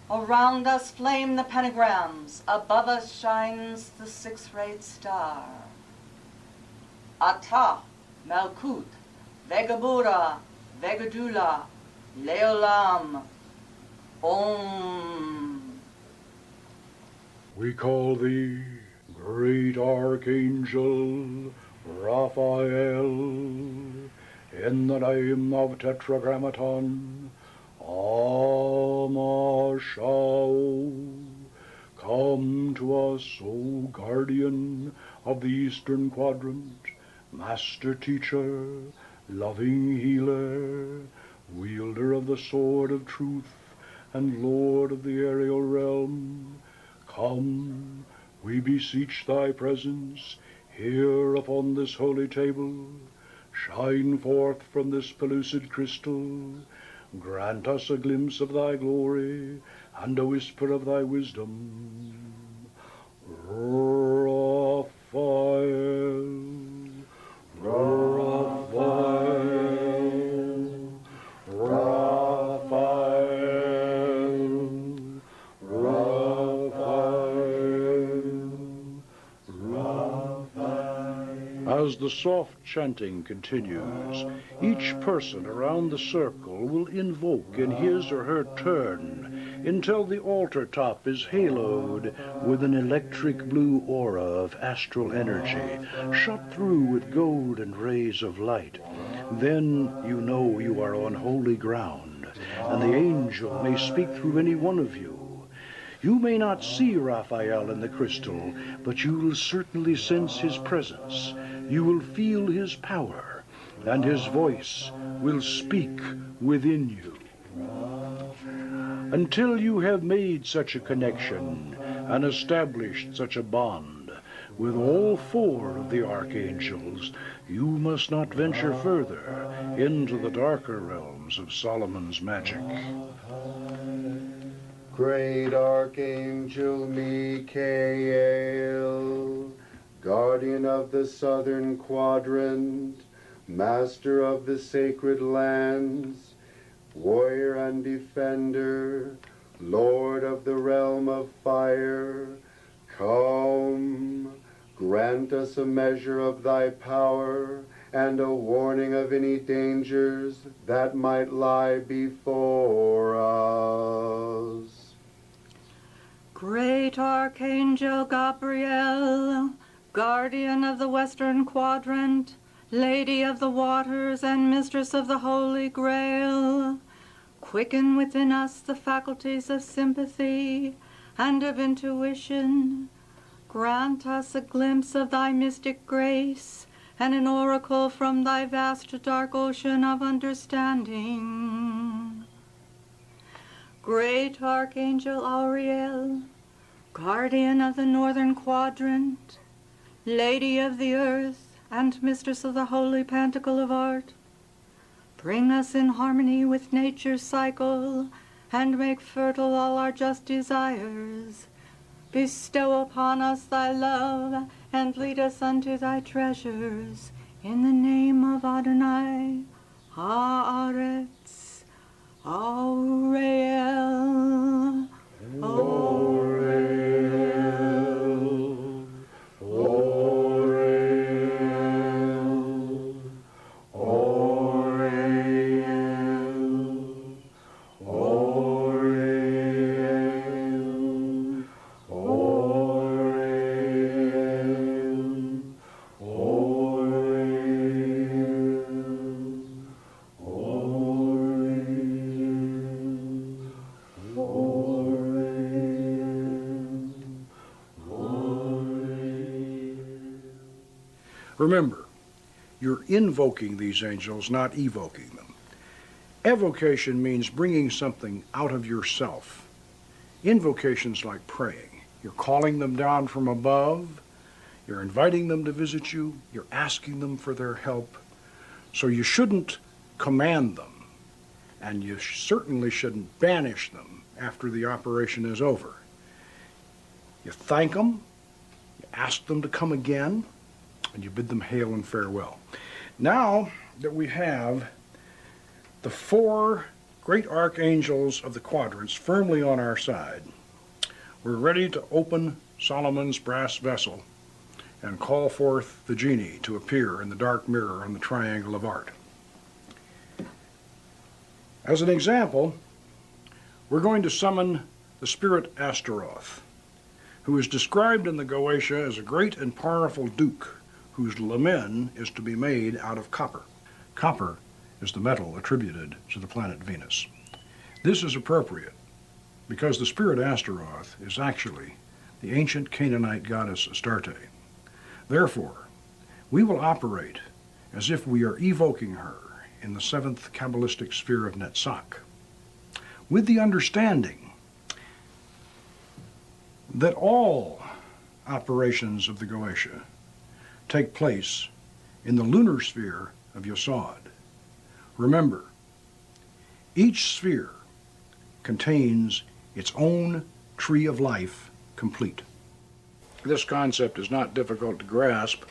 Around us flame the pentagrams. Above us shines the 6-rayed star. Ata, Malkut, Vegabura, Vegadula, Leolam, Om. We call thee, great Archangel Raphael, in the name of Tetragrammaton, Amashao. Come to us, O guardian of the eastern quadrant, master teacher, loving healer, wielder of the sword of truth, and lord of the aerial realm. Come, we beseech thy presence here upon this holy table. Shine forth from this pellucid crystal. Grant us a glimpse of thy glory and a whisper of thy wisdom. Raphael, Raphael, Raphael, As the soft chanting continues, each person around the circle will invoke in his or her turn until the altar top is haloed with an electric blue aura of astral energy, shot through with golden rays of light. Then you know you are on holy ground, and the angel may speak through any one of you. You may not see Raphael in the crystal, but you will certainly sense his presence. You will feel his power, and his voice will speak within you. Until you have made such a connection and established such a bond with all four of the archangels, you must not venture further into the darker realms of Solomon's magic. Great Archangel Michael, guardian of the southern quadrant, master of the sacred lands, warrior and defender, lord of the realm of fire, come, grant us a measure of thy power and a warning of any dangers that might lie before us. Great Archangel Gabriel, guardian of the western quadrant, lady of the waters and mistress of the Holy Grail, quicken within us the faculties of sympathy and of intuition. Grant us a glimpse of thy mystic grace and an oracle from thy vast dark ocean of understanding. Great Archangel Auriel, guardian of the northern quadrant, lady of the earth and mistress of the holy pantacle of art, bring us in harmony with nature's cycle and make fertile all our just desires. Bestow upon us thy love and lead us unto thy treasures. In the name of Adonai, Haaretz, Auriel, Auriel, Auriel, Auriel, Auriel, Remember, you're invoking these angels, not evoking them. Evocation means bringing something out of yourself. Invocation's like praying. You're calling them down from above, you're inviting them to visit you, you're asking them for their help. So you shouldn't command them, and you certainly shouldn't banish them after the operation is over. You thank them, you ask them to come again, and you bid them hail and farewell. Now that we have the four great archangels of the quadrants firmly on our side, we're ready to open Solomon's brass vessel and call forth the genie to appear in the dark mirror on the triangle of art. As an example, we're going to summon the spirit Astaroth, who is described in the Goetia as a great and powerful duke whose lamen is to be made out of copper. Copper is the metal attributed to the planet Venus. This is appropriate because the spirit Astaroth is actually the ancient Canaanite goddess Astarte. Therefore, we will operate as if we are evoking her in the seventh Kabbalistic sphere of Netzach, with the understanding that all operations of the Goetia take place in the lunar sphere of Yesod. Remember, each sphere contains its own tree of life complete. This concept is not difficult to grasp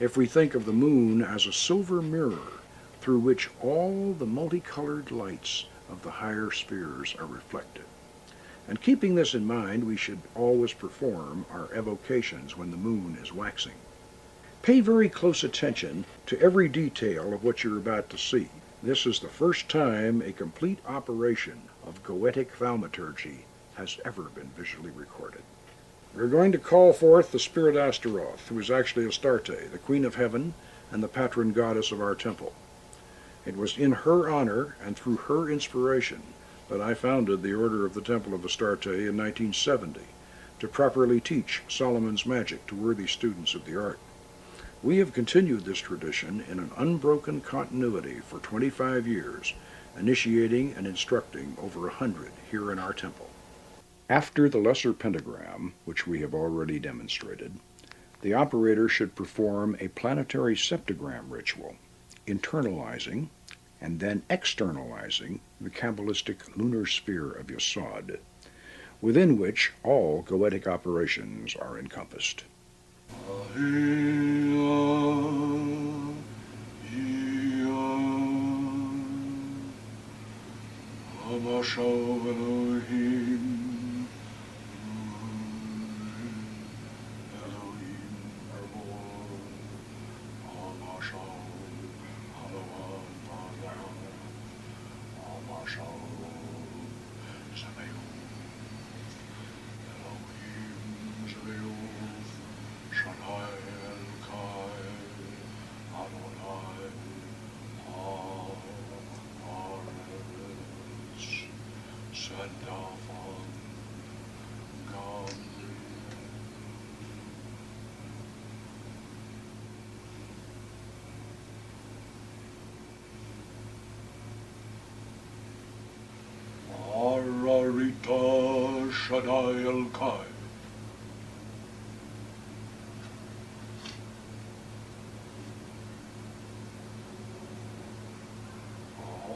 if we think of the moon as a silver mirror through which all the multicolored lights of the higher spheres are reflected. And keeping this in mind, we should always perform our evocations when the moon is waxing. Pay very close attention to every detail of what you're about to see. This is the first time a complete operation of goetic thaumaturgy has ever been visually recorded. We're going to call forth the spirit Astaroth, who is actually Astarte, the Queen of Heaven and the patron goddess of our temple. It was in her honor and through her inspiration that I founded the Order of the Temple of Astarte in 1970 to properly teach Solomon's magic to worthy students of the art. We have continued this tradition in an unbroken continuity for 25 years, initiating and instructing over 100 here in our temple. After the lesser pentagram, which we have already demonstrated, the operator should perform a planetary septagram ritual, internalizing and then externalizing the Kabbalistic lunar sphere of Yesod, within which all goetic operations are encompassed. Ararita Shaddai El Kai.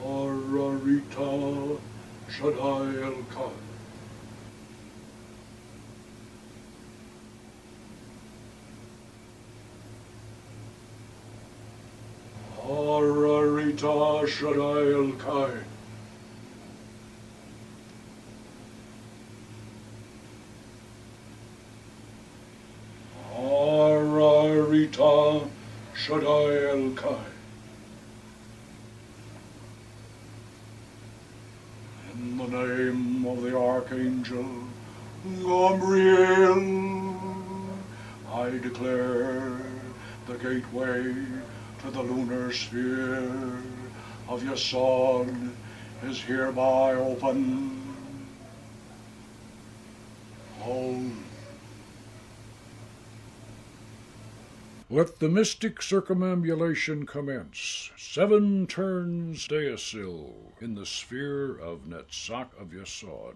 Ararita Shaddai El Kai. Ararita Shaddai El Kai. Ararita Shaddai El Kai. In the name of the Archangel Gabriel, I declare the gateway to the lunar sphere of Yesod is hereby open. Om. Let the mystic circumambulation commence. 7 turns Deasil in the sphere of Netzach of Yesod.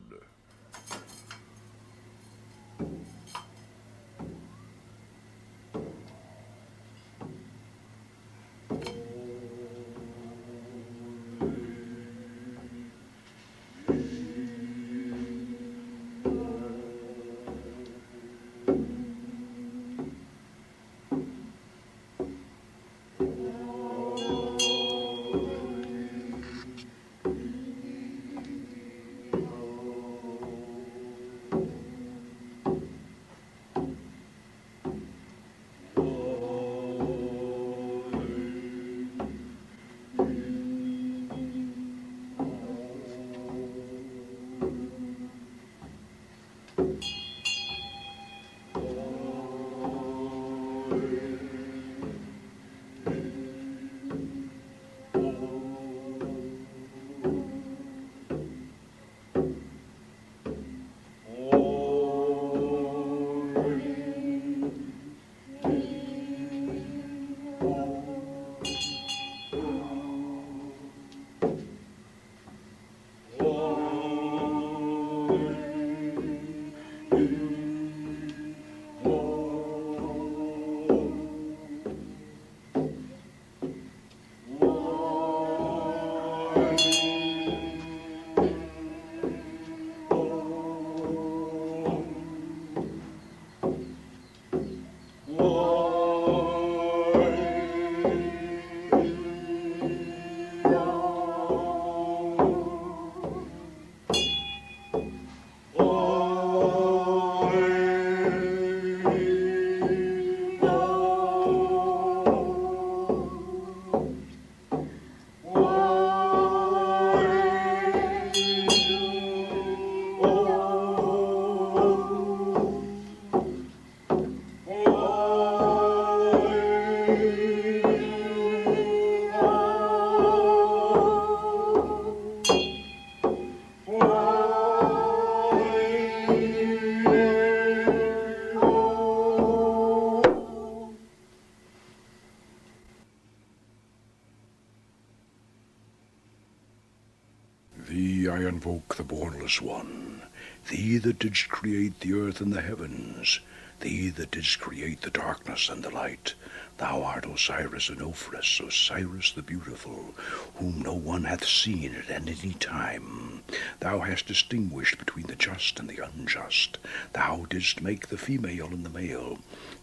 Thee I invoke, the Bornless One, Thee that didst create the earth and the heavens, Thee that didst create the darkness and the light. Thou art Osiris and Ophrys, Osiris the beautiful, whom no one hath seen at any time. Thou hast distinguished between the just and the unjust. Thou didst make the female and the male.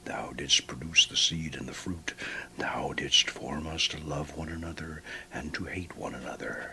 Thou didst produce the seed and the fruit. Thou didst form us to love one another and to hate one another.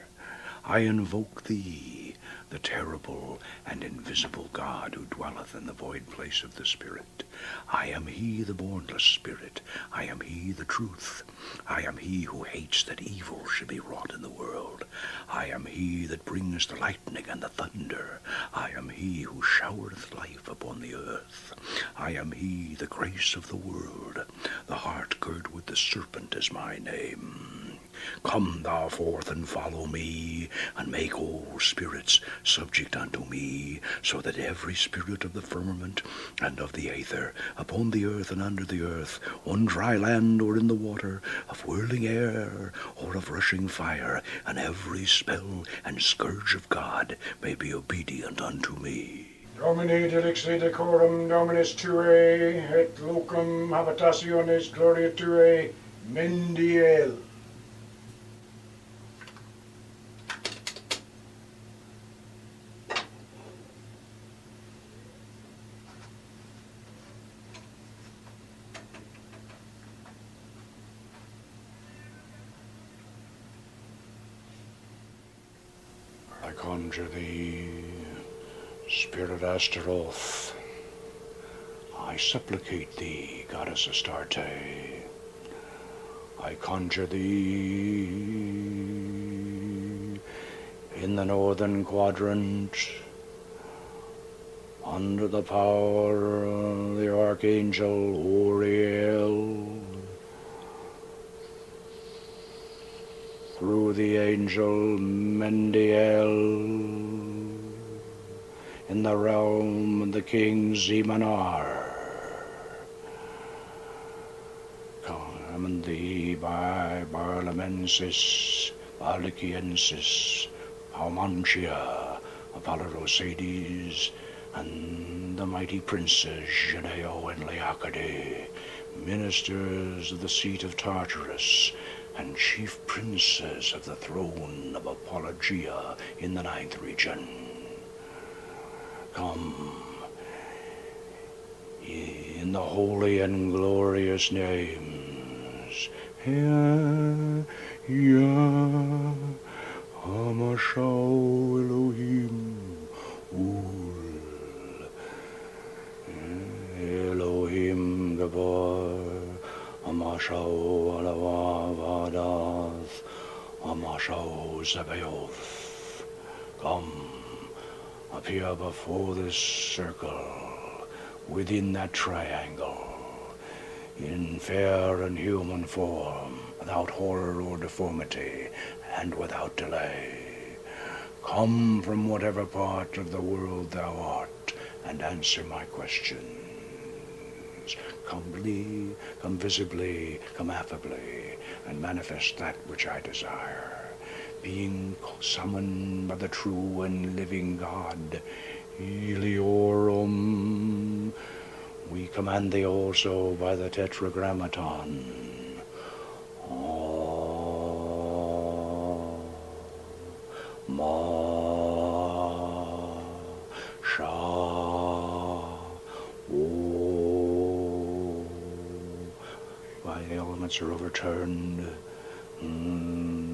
I invoke thee, the terrible and invisible God who dwelleth in the void place of the Spirit. I am he, the bornless Spirit. I am he, the truth. I am he who hates that evil should be wrought in the world. I am he that brings the lightning and the thunder. I am he who showereth life upon the earth. I am he, the grace of the world. The heart girt with the serpent is my name. Come thou forth and follow me, and make all spirits subject unto me, so that every spirit of the firmament and of the aether, upon the earth and under the earth, on dry land or in the water, of whirling air or of rushing fire, and every spell and scourge of God may be obedient unto me. Domini delixi decorum Dominus Tue, et locum habitationis gloria Tue, Mendiel. I conjure thee, Spirit Astaroth. I supplicate thee, Goddess Astarte. I conjure thee in the northern quadrant, under the power of the Archangel Uriel, through the angel Mendiel, in the realm of the king Zemanar. Command thee by Barlamensis, Baliciensis, Palmantia, Apollorosades, and the mighty princes Geneo and Leocade, ministers of the seat of Tartarus, and chief princes of the throne of Apologia in the 9th region. Come, in the holy and glorious names, Yah, Hamashau Elohim, Ul, Elohim Gabor, Amashau Alavavadas, Amashau Zebaoth. Come, appear before this circle, within that triangle, in fair and human form, without horror or deformity, and without delay. Come from whatever part of the world thou art, and answer my questions. Come humbly, come visibly, come affably, and manifest that which I desire. Being summoned by the true and living God, Eliorum, we command thee also by the Tetragrammaton. Ma, Sha, O. Why the elements are overturned,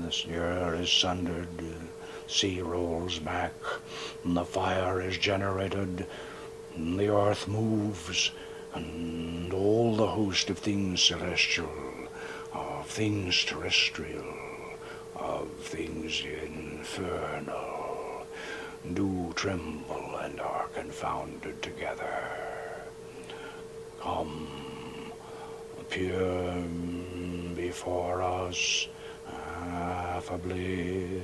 this air is sundered, sea rolls back, the fire is generated, the earth moves, and all the host of things celestial, of things terrestrial, of things infernal, do tremble and are confounded together. Come, appear before us affably,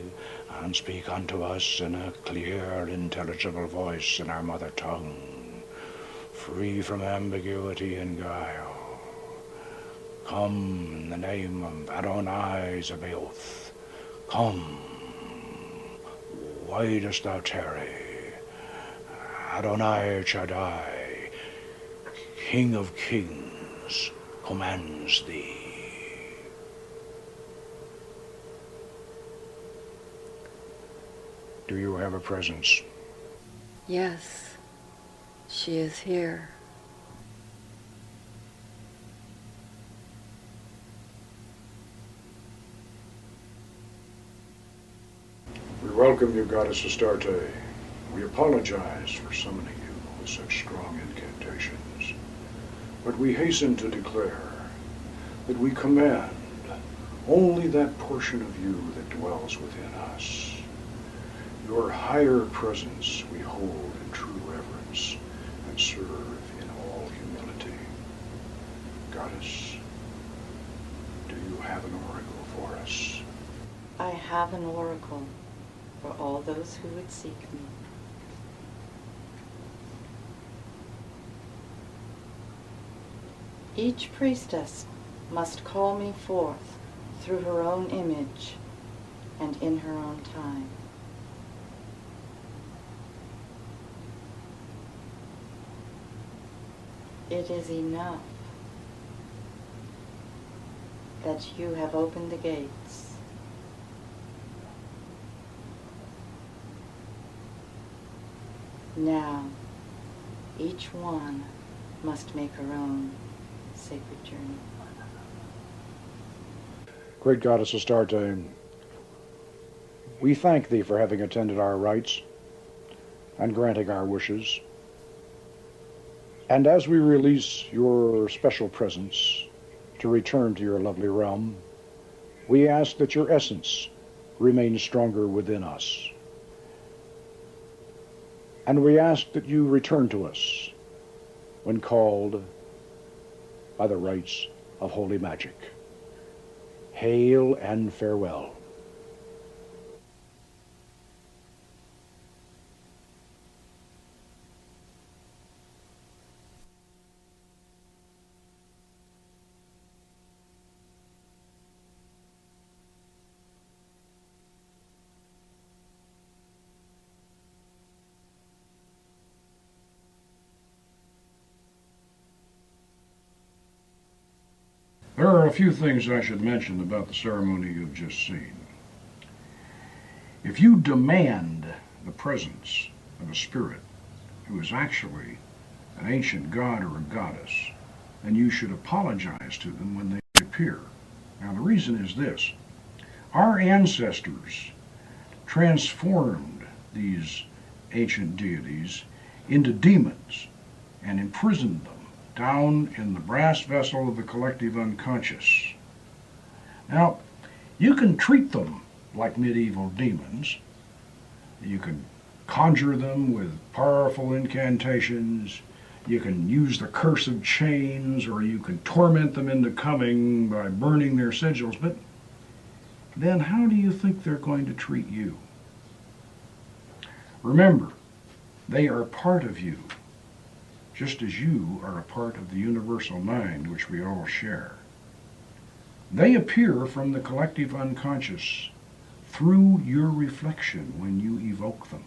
and speak unto us in a clear, intelligible voice in our mother tongue, free from ambiguity and guile. Come in the name of Adonai Zebaoth. Come, why dost thou tarry? Adonai Shaddai, King of kings, commands thee. Do you have a presence? Yes, she is here. We welcome you, Goddess Astarte. We apologize for summoning you with such strong incantations, but we hasten to declare that we command only that portion of you that dwells within us. Your higher presence we hold in true reverence and serve in all humility. Goddess, do you have an oracle for us? I have an oracle for all those who would seek me. Each priestess must call me forth through her own image and in her own time. It is enough that you have opened the gates. Now, each one must make her own sacred journey. Great Goddess Astarte, we thank thee for having attended our rites and granting our wishes. And as we release your special presence to return to your lovely realm, we ask that your essence remain stronger within us. And we ask that you return to us when called by the rites of holy magic. Hail and farewell. There are a few things I should mention about the ceremony you've just seen. If you demand the presence of a spirit who is actually an ancient god or a goddess, then you should apologize to them when they appear. Now the reason is this. Our ancestors transformed these ancient deities into demons and imprisoned them down in the brass vessel of the collective unconscious. Now, you can treat them like medieval demons. You can conjure them with powerful incantations. You can use the curse of chains, or you can torment them into coming by burning their sigils. But then how do you think they're going to treat you? Remember, they are part of you, just as you are a part of the universal mind which we all share. They appear from the collective unconscious through your reflection when you evoke them.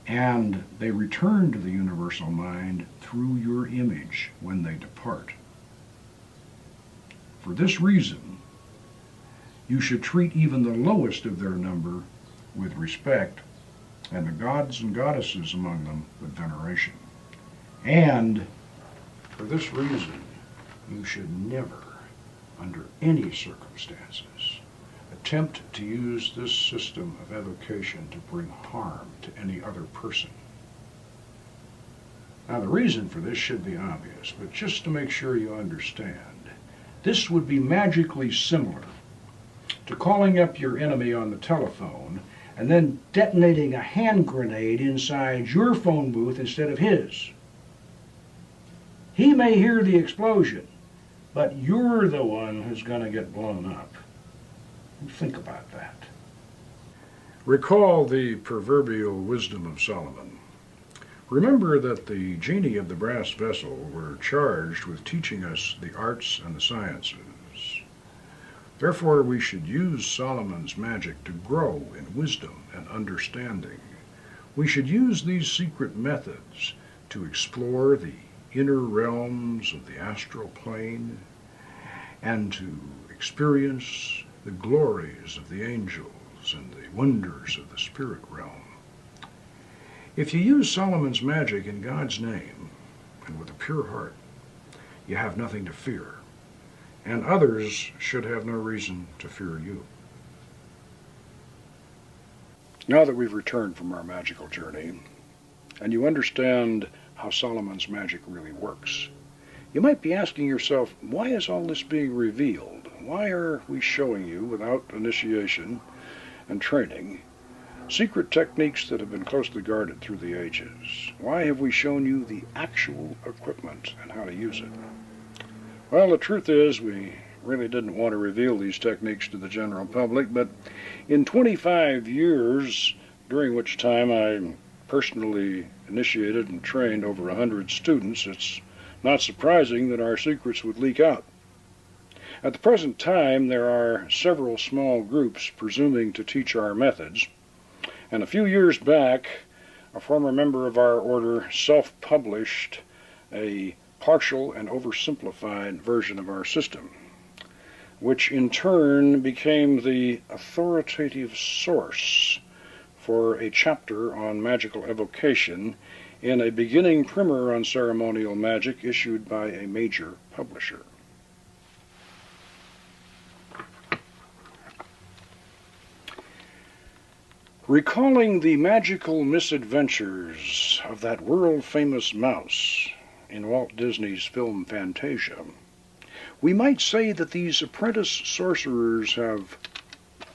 And they return to the universal mind through your image when they depart. For this reason, you should treat even the lowest of their number with respect, and the gods and goddesses among them with veneration. And for this reason, you should never, under any circumstances, attempt to use this system of evocation to bring harm to any other person. Now, the reason for this should be obvious, but just to make sure you understand, this would be magically similar to calling up your enemy on the telephone and then detonating a hand grenade inside your phone booth instead of his. He may hear the explosion, but you're the one who's going to get blown up. Think about that. Recall the proverbial wisdom of Solomon. Remember that the genii of the brass vessel were charged with teaching us the arts and the sciences. Therefore, we should use Solomon's magic to grow in wisdom and understanding. We should use these secret methods to explore the inner realms of the astral plane and to experience the glories of the angels and the wonders of the spirit realm. If you use Solomon's magic in God's name and with a pure heart, you have nothing to fear, and others should have no reason to fear you. Now that we've returned from our magical journey, and you understand how Solomon's magic really works, you might be asking yourself, why is all this being revealed? Why are we showing you, without initiation and training, secret techniques that have been closely guarded through the ages? Why have we shown you the actual equipment and how to use it? Well, the truth is, we really didn't want to reveal these techniques to the general public, but in 25 years, during which time I personally initiated and trained over 100 students, it's not surprising that our secrets would leak out. At the present time, there are several small groups presuming to teach our methods, and a few years back, a former member of our order self-published a partial and oversimplified version of our system, which in turn became the authoritative source for a chapter on magical evocation in a beginning primer on ceremonial magic issued by a major publisher. Recalling the magical misadventures of that world-famous mouse in Walt Disney's film Fantasia, we might say that these apprentice sorcerers have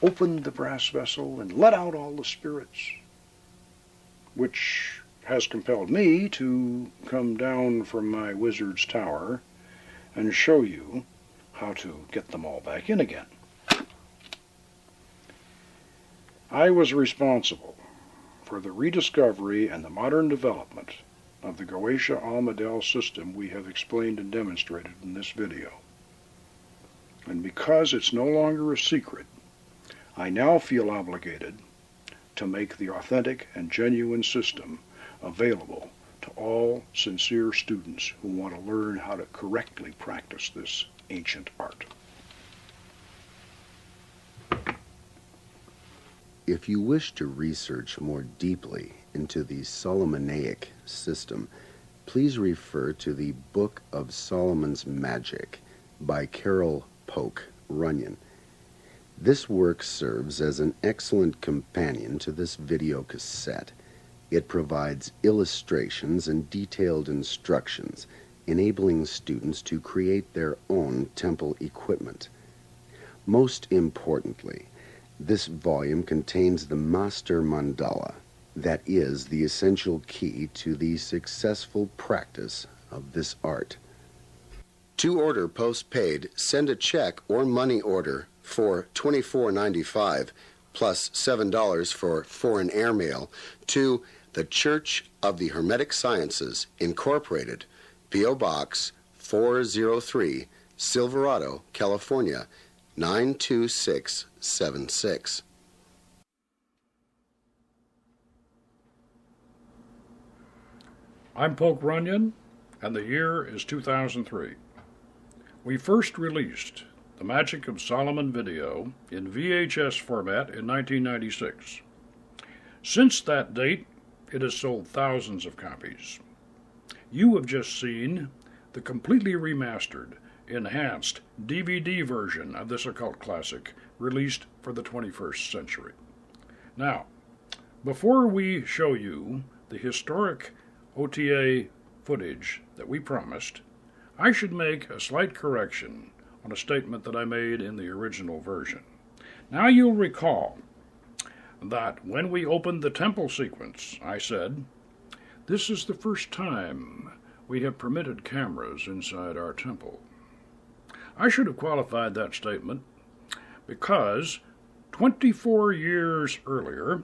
opened the brass vessel and let out all the spirits, which has compelled me to come down from my wizard's tower and show you how to get them all back in again. I was responsible for the rediscovery and the modern development of the Goetia Almadel system we have explained and demonstrated in this video. And because it's no longer a secret, I now feel obligated to make the authentic and genuine system available to all sincere students who want to learn how to correctly practice this ancient art. If you wish to research more deeply into the Solomonic system, please refer to the Book of Solomon's Magic by Poke Runyon. This work serves as an excellent companion to this video cassette. It provides illustrations and detailed instructions, enabling students to create their own temple equipment. Most importantly, this volume contains the Master Mandala, that is the essential key to the successful practice of this art. To order postpaid, send a check or money order for $24.95 plus $7 for foreign airmail to the Church of the Hermetic Sciences, Incorporated, P.O. Box 403, Silverado, California, 92676. I'm Poke Runyon, and the year is 2003. We first released the Magic of Solomon video in VHS format in 1996. Since that date, it has sold thousands of copies. You have just seen the completely remastered, enhanced DVD version of this occult classic released for the 21st century. Now, before we show you the historic OTA footage that we promised, I should make a slight correction on a statement that I made in the original version. Now you'll recall that when we opened the temple sequence, I said, "This is the first time we have permitted cameras inside our temple." I should have qualified that statement because 24 years earlier,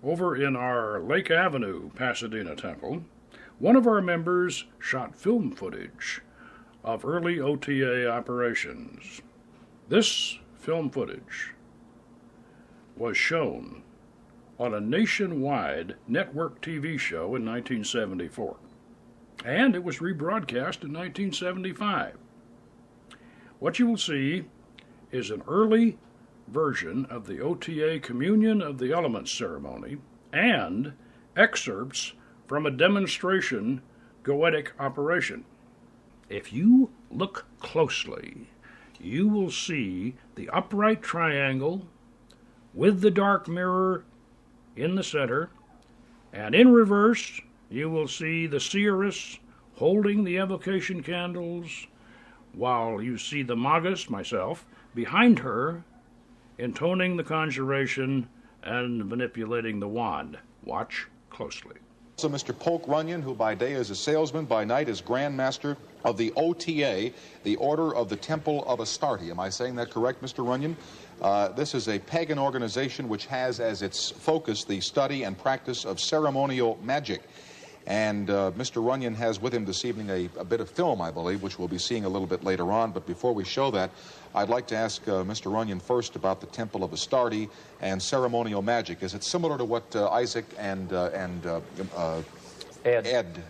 over in our Lake Avenue, Pasadena temple, one of our members shot film footage of early OTA operations. This film footage was shown on a nationwide network TV show in 1974, and it was rebroadcast in 1975. What you will see is an early version of the OTA Communion of the Elements ceremony and excerpts from a demonstration goetic operation. If you look closely, you will see the upright triangle with the dark mirror in the center, and in reverse you will see the seeress holding the evocation candles, while you see the magus, myself, behind her, intoning the conjuration and manipulating the wand. Watch closely. So Mr. Poke Runyon, who by day is a salesman, by night is Grand Master of the OTA, the Order of the Temple of Astarte. Am I saying that correct, Mr. Runyon? This is a pagan organization which has as its focus the study and practice of ceremonial magic. And Mr. Runyon has with him this evening a bit of film, I believe, which we'll be seeing a little bit later on. But before we show that, I'd like to ask Mr. Runyon first about the Temple of Astarte and ceremonial magic. Is it similar to what Isaac and Ed,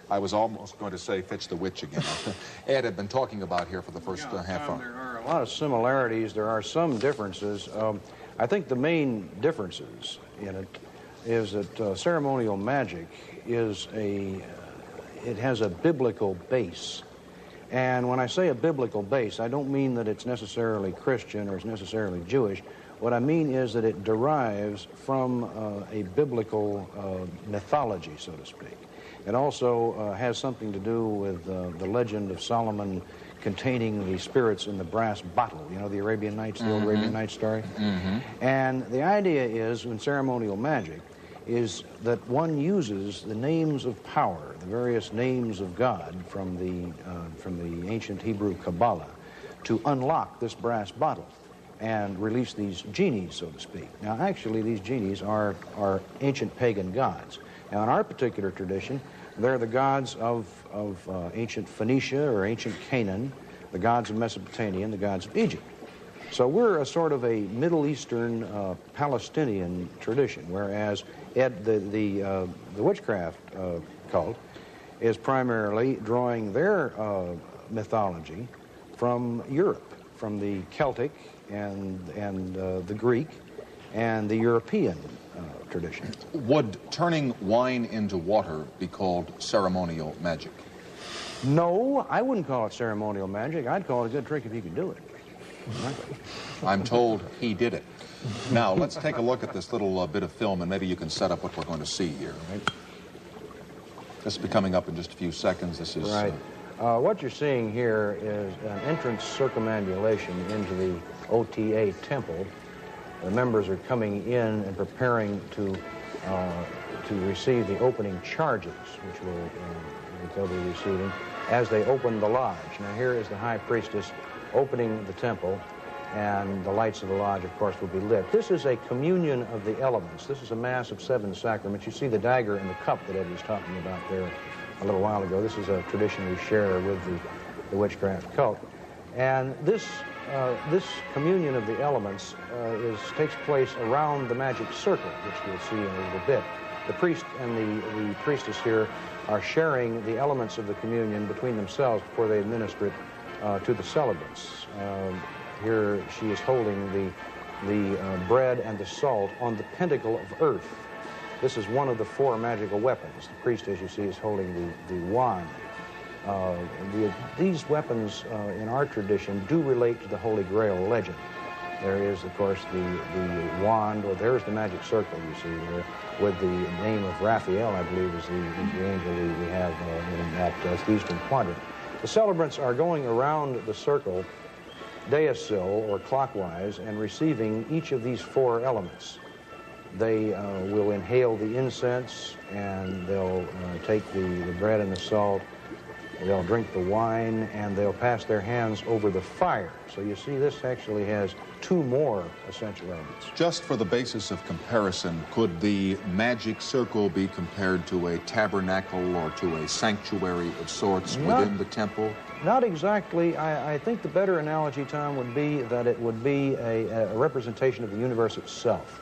I was almost going to say Fitch the Witch again, Ed had been talking about here for the first half hour? There are a lot of similarities. There are some differences. I think the main differences in it is that ceremonial magic is it has a biblical base. And when I say a biblical base, I don't mean that it's necessarily Christian or it's necessarily Jewish. What I mean is that it derives from a biblical mythology, so to speak. It also has something to do with the legend of Solomon containing the spirits in the brass bottle. You know, the Arabian Nights, the old Arabian Nights story? And the idea is, in ceremonial magic, is that one uses the names of power, the various names of God from the ancient Hebrew Kabbalah, to unlock this brass bottle and release these genies, so to speak. Now, actually, these genies are ancient pagan gods. Now, in our particular tradition, they're the gods of ancient Phoenicia or ancient Canaan, the gods of Mesopotamia, and the gods of Egypt. So we're a sort of a Middle Eastern Palestinian tradition, whereas the witchcraft cult is primarily drawing their mythology from Europe, from the Celtic and the Greek and the European tradition. Would turning wine into water be called ceremonial magic? No, I wouldn't call it ceremonial magic. I'd call it a good trick if you could do it. I'm told he did it. Now, let's take a look at this little bit of film, and maybe you can set up what we're going to see here. Right? This will be coming up in just a few seconds. This is... Right. What you're seeing here is an entrance circumambulation into the OTA temple. The members are coming in and preparing to receive the opening charges, which they'll be receiving as they open the lodge. Now, here is the high priestess opening the temple, and the lights of the lodge, of course, will be lit. This is a communion of the elements. This is a mass of 7 sacraments. You see the dagger and the cup that Ed was talking about there a little while ago. This is a tradition we share with the witchcraft cult. And this communion of the elements takes place around the magic circle, which we'll see in a little bit. The priest and the priestess here are sharing the elements of the communion between themselves before they administer it to the celebrants. Here she is holding the bread and the salt on the pentacle of earth. This is one of the 4 magical weapons. The priest, as you see, is holding the wand. These weapons in our tradition do relate to the Holy Grail legend. There is, of course, the wand, or there's the magic circle you see there, with the name of Raphael, I believe, is the angel we have in that eastern quadrant. The celebrants are going around the circle, deosil, or clockwise, and receiving each of these 4 elements. They will inhale the incense, and they'll take the bread and the salt they'll drink the wine, and they'll pass their hands over the fire. So you see, this actually has two more essential elements. Just for the basis of comparison, could the magic circle be compared to a tabernacle or to a sanctuary of sorts within the temple? Not exactly. I think the better analogy, Tom, would be that it would be a representation of the universe itself.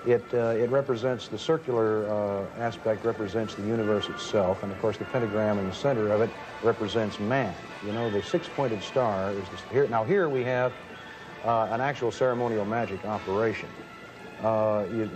It represents, the circular aspect represents the universe itself, and of course the pentagram in the center of it represents man. You know, the six-pointed star is here. Now here we have an actual ceremonial magic operation.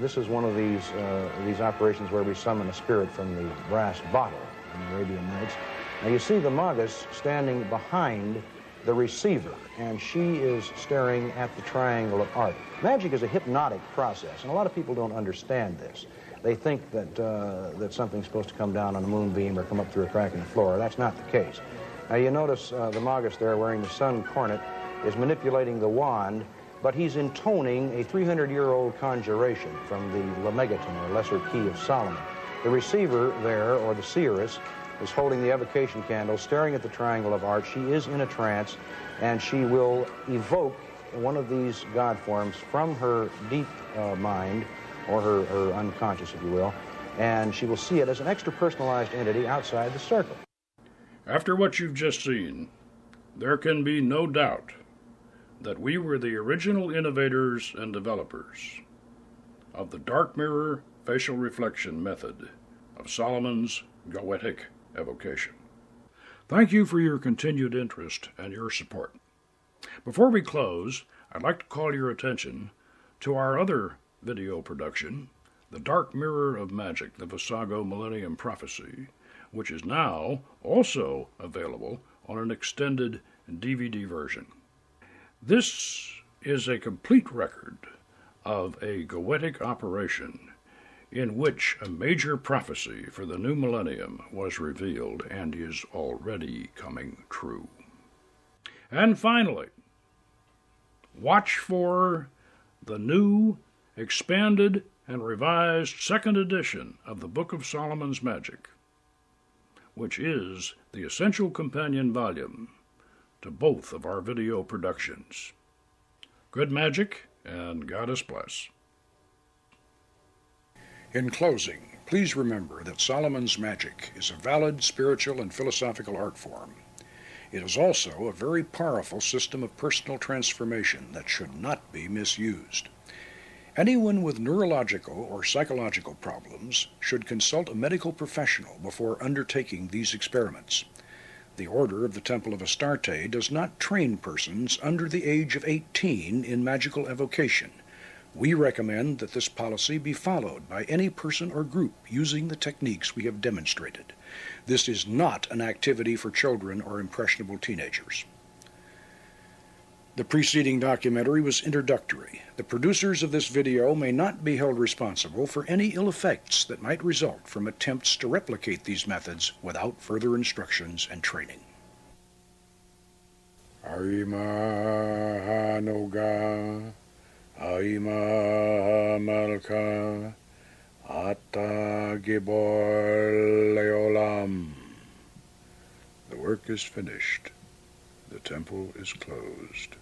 This is one of these operations where we summon a spirit from the brass bottle in the Arabian Nights. Now you see the Magus standing behind the receiver, and she is staring at the triangle of art. Magic is a hypnotic process, and a lot of people don't understand this. They think that that something's supposed to come down on a moonbeam or come up through a crack in the floor. That's not the case. Now you notice the Magus there wearing the sun cornet is manipulating the wand, but he's intoning a 300-year-old conjuration from the Lemegeton, or Lesser Key of Solomon. The receiver there, or the seeress, is holding the evocation candle, staring at the triangle of art. She is in a trance, and she will evoke one of these god forms from her deep mind, or her unconscious, if you will, and she will see it as an extra-personalized entity outside the circle. After what you've just seen, there can be no doubt that we were the original innovators and developers of the dark mirror facial reflection method of Solomon's goetic evocation. Thank you for your continued interest and your support. Before we close, I'd like to call your attention to our other video production, The Dark Mirror of Magic, the Visago Millennium Prophecy, which is now also available on an extended DVD version. This is a complete record of a goetic operation in which a major prophecy for the new millennium was revealed and is already coming true. And finally, watch for the new, expanded, and revised second edition of the Book of Solomon's Magic, which is the essential companion volume to both of our video productions. Good magic, and Goddess bless. In closing, please remember that Solomon's Magic is a valid spiritual and philosophical art form. It is also a very powerful system of personal transformation that should not be misused. Anyone with neurological or psychological problems should consult a medical professional before undertaking these experiments. The Order of the Temple of Astarte does not train persons under the age of 18 in magical evocation. We recommend that this policy be followed by any person or group using the techniques we have demonstrated. This is not an activity for children or impressionable teenagers. The preceding documentary was introductory. The producers of this video may not be held responsible for any ill effects that might result from attempts to replicate these methods without further instructions and training. Aima Hanoga, Aima Malka, Ata Gibor Leolam. The work is finished. The temple is closed.